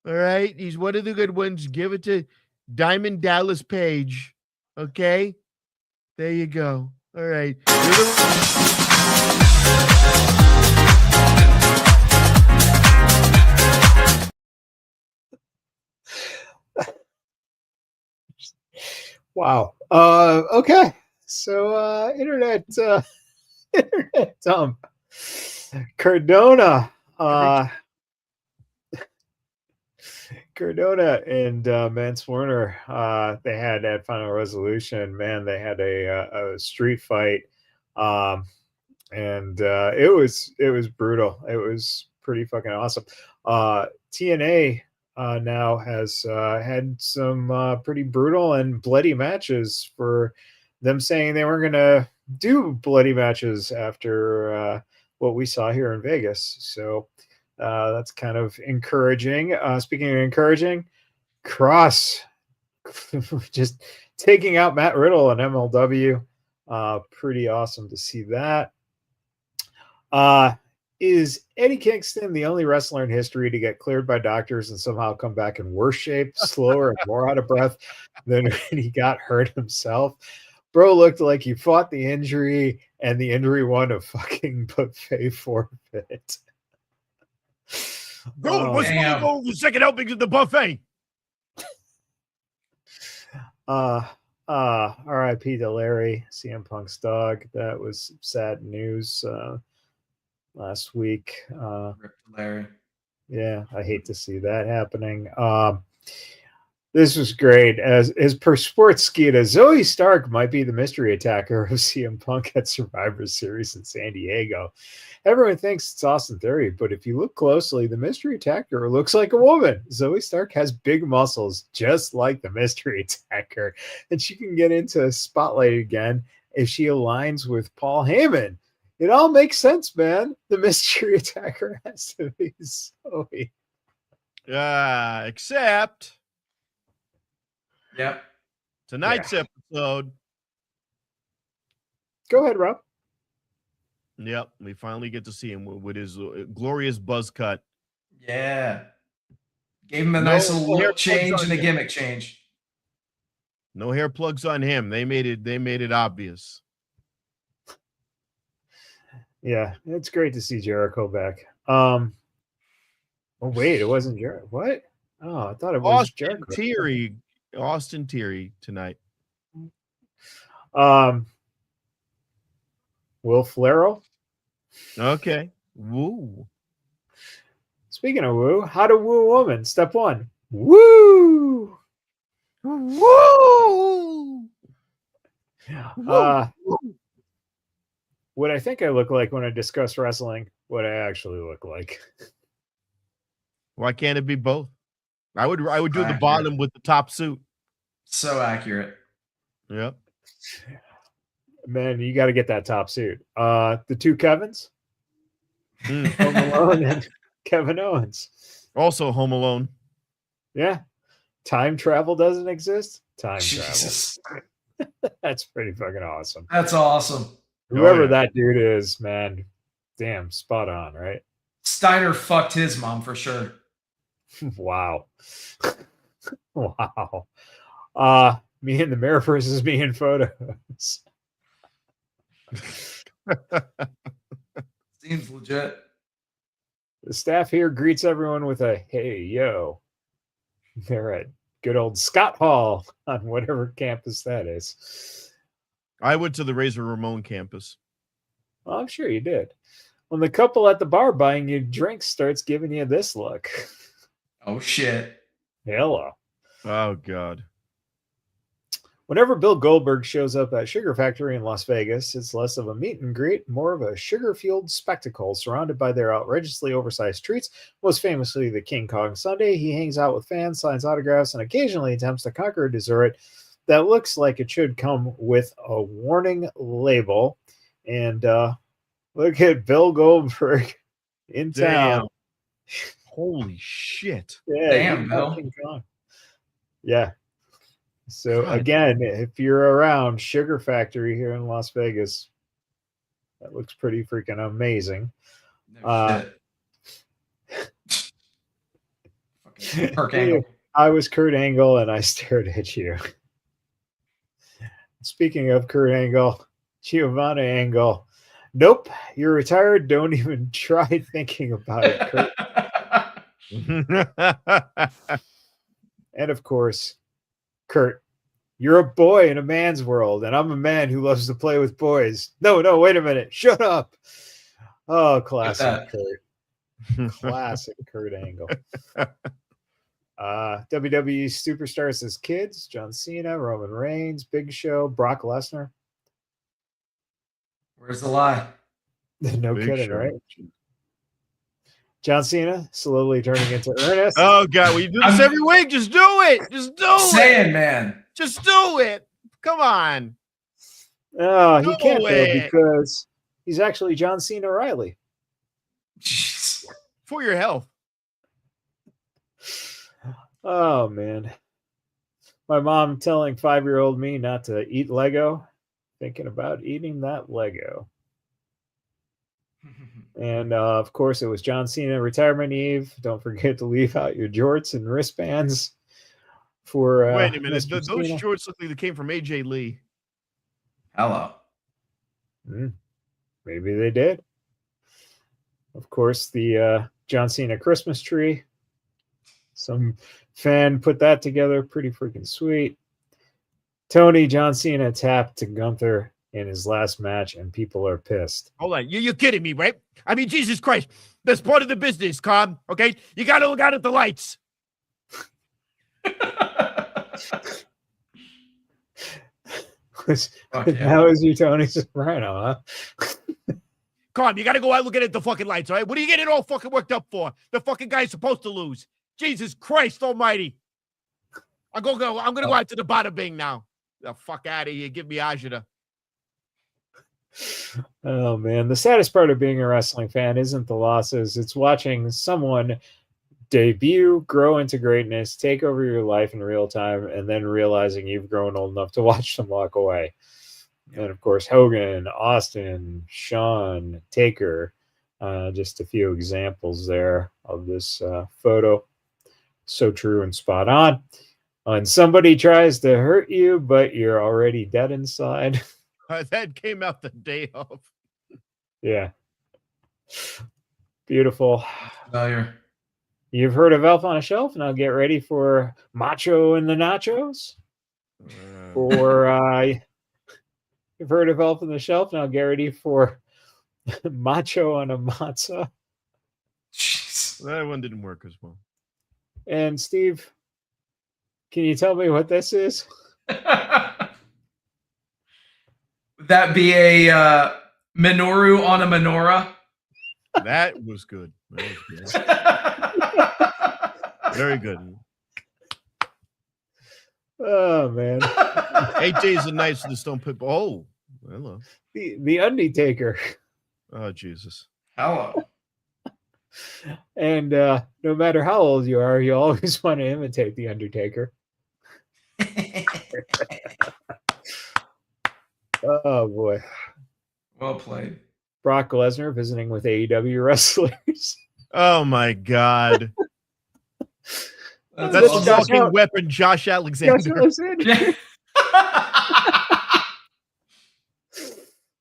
All right? He's one of the good ones. Give it to Diamond Dallas Page, okay? There you go. All right. Wow. Okay. So internet Cardona and Mance Warner, they had that final resolution. Man, they had a street fight, and it was brutal. It was pretty fucking awesome. TNA now has had some pretty brutal and bloody matches for them saying they weren't going to do bloody matches after what we saw here in Vegas. So that's kind of encouraging. Speaking of encouraging, Cross just taking out Matt Riddle and MLW. Pretty awesome to see that. Is Eddie Kingston the only wrestler in history to get cleared by doctors and somehow come back in worse shape, slower, and more out of breath than when he got hurt himself? Bro looked like he fought the injury, and the injury won a fucking buffet forfeit. Bro, what's going to go the second helping of the buffet? R.I.P. to Larry, CM Punk's dog. That was sad news last week. Larry. Yeah, I hate to see that happening. This was great. As per Sportskeeda, Zoe Stark might be the mystery attacker of CM Punk at Survivor Series in San Diego. Everyone thinks it's Austin Theory, but if you look closely, the mystery attacker looks like a woman. Zoe Stark has big muscles, just like the mystery attacker, and she can get into a spotlight again if she aligns with Paul Heyman. It all makes sense, man. The mystery attacker has to be Zoe. Except Yep. tonight's episode. Go ahead, Rob. Yep, we finally get to see him with his glorious buzz cut. Yeah. Gave him a nice little look change and a gimmick change. No hair plugs on him. They made it obvious. Yeah, it's great to see Jericho back. Oh wait, it wasn't Jericho. What? Oh, I thought it was Jericho. Austin Theory tonight. Will Ferrell. Okay. Woo. Speaking of woo, how to woo a woman. Step 1. Woo. Woo. What I think I look like when I discuss wrestling, what I actually look like. Why can't it be both? I would do the bottom with the top suit. So accurate. Yep. Man, you got to get that top suit. The two Kevins, Home Alone and Kevin Owens. Also Home Alone. Yeah. Time travel doesn't exist. Time Jesus. travel. That's pretty fucking awesome. That's awesome. Whoever that dude is, man, damn, spot on, right? Steiner fucked his mom for sure. Wow. Wow. Me in the mirror versus me in photos. Seems legit. The staff here greets everyone with a hey, yo. They're at good old Scott Hall on whatever campus that is. I went to the Razor Ramon campus. Well, I'm sure you did. When the couple at the bar buying you drinks starts giving you this look. Oh, shit. Hello. Oh, God. Whenever Bill Goldberg shows up at Sugar Factory in Las Vegas, it's less of a meet and greet, more of a sugar-fueled spectacle surrounded by their outrageously oversized treats. Most famously, the King Kong Sundae. He hangs out with fans, signs autographs, and occasionally attempts to conquer a dessert that looks like it should come with a warning label. And look at Bill Goldberg in town. Holy shit. Yeah, damn, Bill. King Kong. Yeah. So God. Again, if you're around Sugar Factory here in Las Vegas, that looks pretty freaking amazing. No shit. Kirk Angle. I was Kurt Angle and I stared at you. Speaking of Kurt Angle, Giovanna Angle. Nope, you're retired. Don't even try thinking about it, Kurt. And of course, Kurt, you're a boy in a man's world, and I'm a man who loves to play with boys. No, wait a minute. Shut up. Oh, classic Kurt. Classic Kurt Angle. WWE superstars as kids: John Cena, Roman Reigns, Big Show, Brock Lesnar. Where's the lie? No Big kidding, Show. right? John Cena slowly turning into Ernest. Oh God, we do this every week. Just do it. Just do Saying, man. Just do it. Come on. Oh, he can't Do though it. because he's actually John Cena Riley. Jeez. For your health. Oh man. My mom telling 5-year-old me not to eat Lego, thinking about eating that Lego. And of course, it was John Cena Retirement Eve. Don't forget to leave out your jorts and wristbands for. Wait a minute. Mr. Those Cena. shorts look like they came from AJ Lee. Hello. Maybe they did. Of course, the John Cena Christmas tree. Some fan put that together. Pretty freaking sweet. Tony John Cena tapped to Gunther in his last match, and people are pissed. Hold on. You're kidding me, right? I mean, Jesus Christ. That's part of the business, Con. Okay? You got to look out at the lights. That was you, Tony Soprano, huh? Con, you got to go out looking at the fucking lights, all right? What are you getting all fucking worked up for? The fucking guy's supposed to lose. Jesus Christ almighty. I'm going to go out to the bada bing now. The fuck out of here. Give me agita. Oh man, the saddest part of being a wrestling fan isn't the losses. It's watching someone debut, grow into greatness, take over your life in real time, and then realizing you've grown old enough to watch them walk away. And of course, Hogan, Austin, Shawn, Taker, just a few examples there of this photo. So true and spot on. And somebody tries to hurt you, but you're already dead inside. That came out the day of. Yeah. Beautiful. Failure. You've heard of Elf on a Shelf? Now get ready for Macho and the Nachos. Or you've heard of Elf on the Shelf? Now get ready for Macho on a Matzah. Jeez. That one didn't work as well. And Steve, can you tell me what this is? Would that be a Minoru on a menorah? That was good. That was good. Very good. Oh man. 8 days and nights of the Stone Pit. Oh, hello. The Undertaker. Oh, Jesus. Hello. And no matter how old you are, you always want to imitate the Undertaker. Oh boy. Well played. Brock Lesnar visiting with AEW wrestlers. Oh my God. That's That's the Josh walking weapon, Josh Alexander.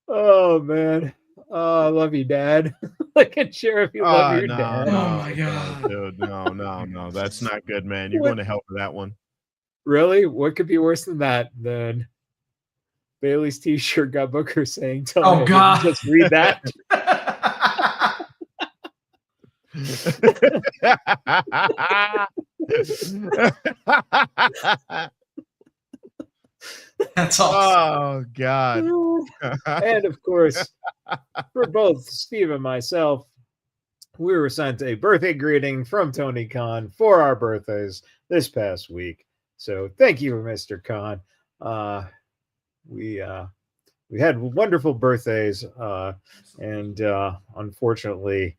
Oh man. Oh, I love you, Dad. Look at Sheriff, you love your dad. Oh my God. Dude, no. That's not good, man. You're going to hell for that one. Really? What could be worse than that? Than Bailey's t-shirt got Booker saying, "Tell Oh me, God. just read that." That's awesome. Oh God. And of course, for both Steve and myself, we were sent a birthday greeting from Tony Khan for our birthdays this past week. So thank you, Mr. Khan. We had wonderful birthdays, and unfortunately,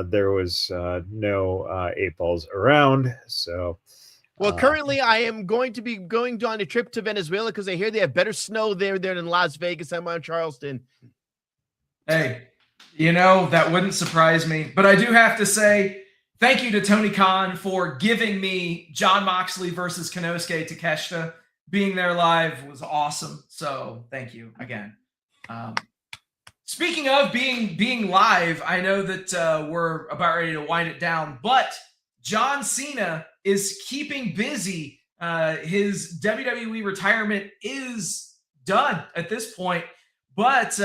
there was no 8 balls around. So, well, currently, I am going to be going on a trip to Venezuela because I hear they have better snow there than in Las Vegas and Mount Charleston. Hey, that wouldn't surprise me. But I do have to say thank you to Tony Khan for giving me Jon Moxley versus Konosuke Takeshita. Being there live was awesome. So thank you again. Speaking of being live, I know that we're about ready to wind it down, but John Cena is keeping busy. His WWE retirement is done at this point, but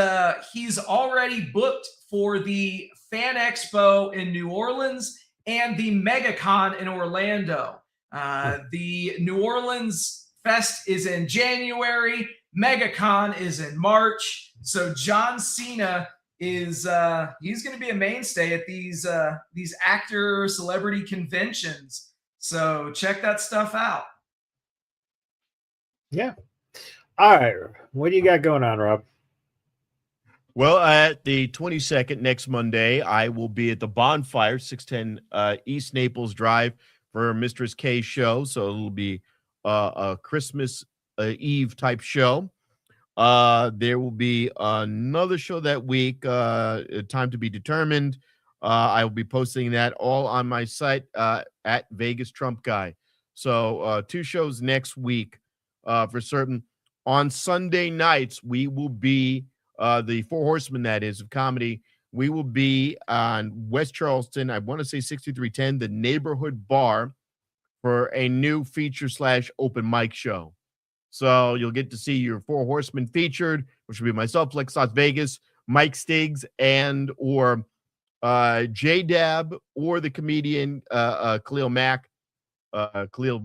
he's already booked for the Fan Expo in New Orleans and the MegaCon in Orlando. The New Orleans Fest is in January. MegaCon is in March. So John Cena is he's going to be a mainstay at these actor celebrity conventions. So check that stuff out. Yeah. All right. What do you got going on, Rob? Well, at the 22nd, next Monday, I will be at the Bonfire, 610 East Naples Drive for Mistress K's show. So it'll be a Christmas Eve type show. There will be another show that week, time to be determined. I will be posting that all on my site at Vegas Trump Guy. So 2 shows next week for certain. On Sunday nights, we will be the Four Horsemen, that is, of comedy. We will be on West Charleston, I want to say 6310, the Neighborhood Bar, for a new feature/open mic show. So you'll get to see your Four Horsemen featured, which will be myself, Lex Las Vegas, Mike Stiggs, and or J-Dab, or the comedian Khalil Mack. Khalil,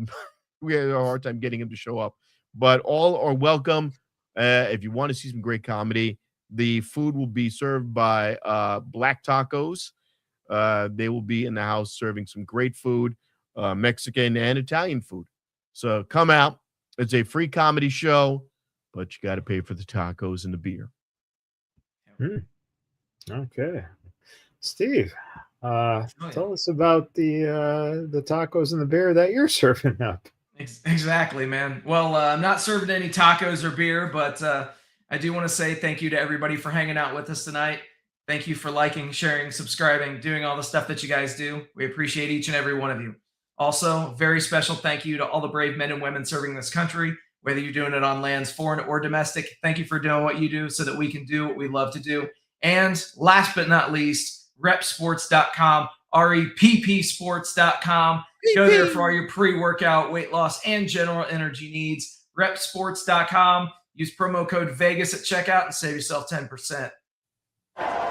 we had a hard time getting him to show up. But all are welcome. If you want to see some great comedy, the food will be served by Black Tacos. They will be in the house serving some great food, Mexican and Italian food. So come out. It's a free comedy show, but you got to pay for the tacos and the beer. Okay. Steve, tell us about the tacos and the beer that you're serving up. Exactly, man. Well, I'm not serving any tacos or beer, but I do want to say thank you to everybody for hanging out with us tonight. Thank you for liking, sharing, subscribing, doing all the stuff that you guys do. We appreciate each and every one of you. Also, very special thank you to all the brave men and women serving this country, whether you're doing it on lands foreign or domestic. Thank you for doing what you do so that we can do what we love to do. And last but not least, repsports.com, reppsports.com. Go there for all your pre-workout, weight loss, and general energy needs. Repsports.com. Use promo code Vegas at checkout and save yourself 10%.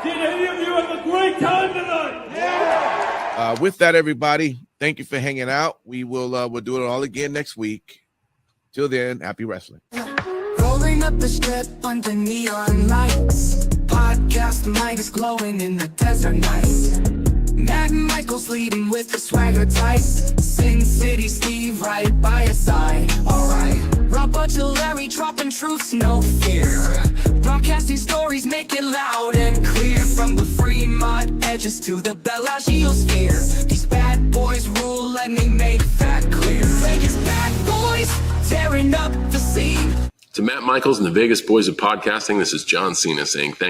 Did any of you have a great time tonight? Yeah. With that, everybody, thank you for hanging out. We'll do it all again next week. Till then, happy wrestling. Rolling up the strip under neon lights. Podcast mics glowing in the desert nights. Matt Michaels leading with the swagger tights. Sin City Steve right by your side. Alright. Rob Larry dropping truths, no fear. Broadcasting stories, make it loud and clear. From the Fremont edges to the Bellagio sphere. These bad boys rule, let me make that clear. Vegas bad boys, tearing up the scene. To Matt Michaels and the Vegas Boys of Podcasting, this is John Cena saying thank you.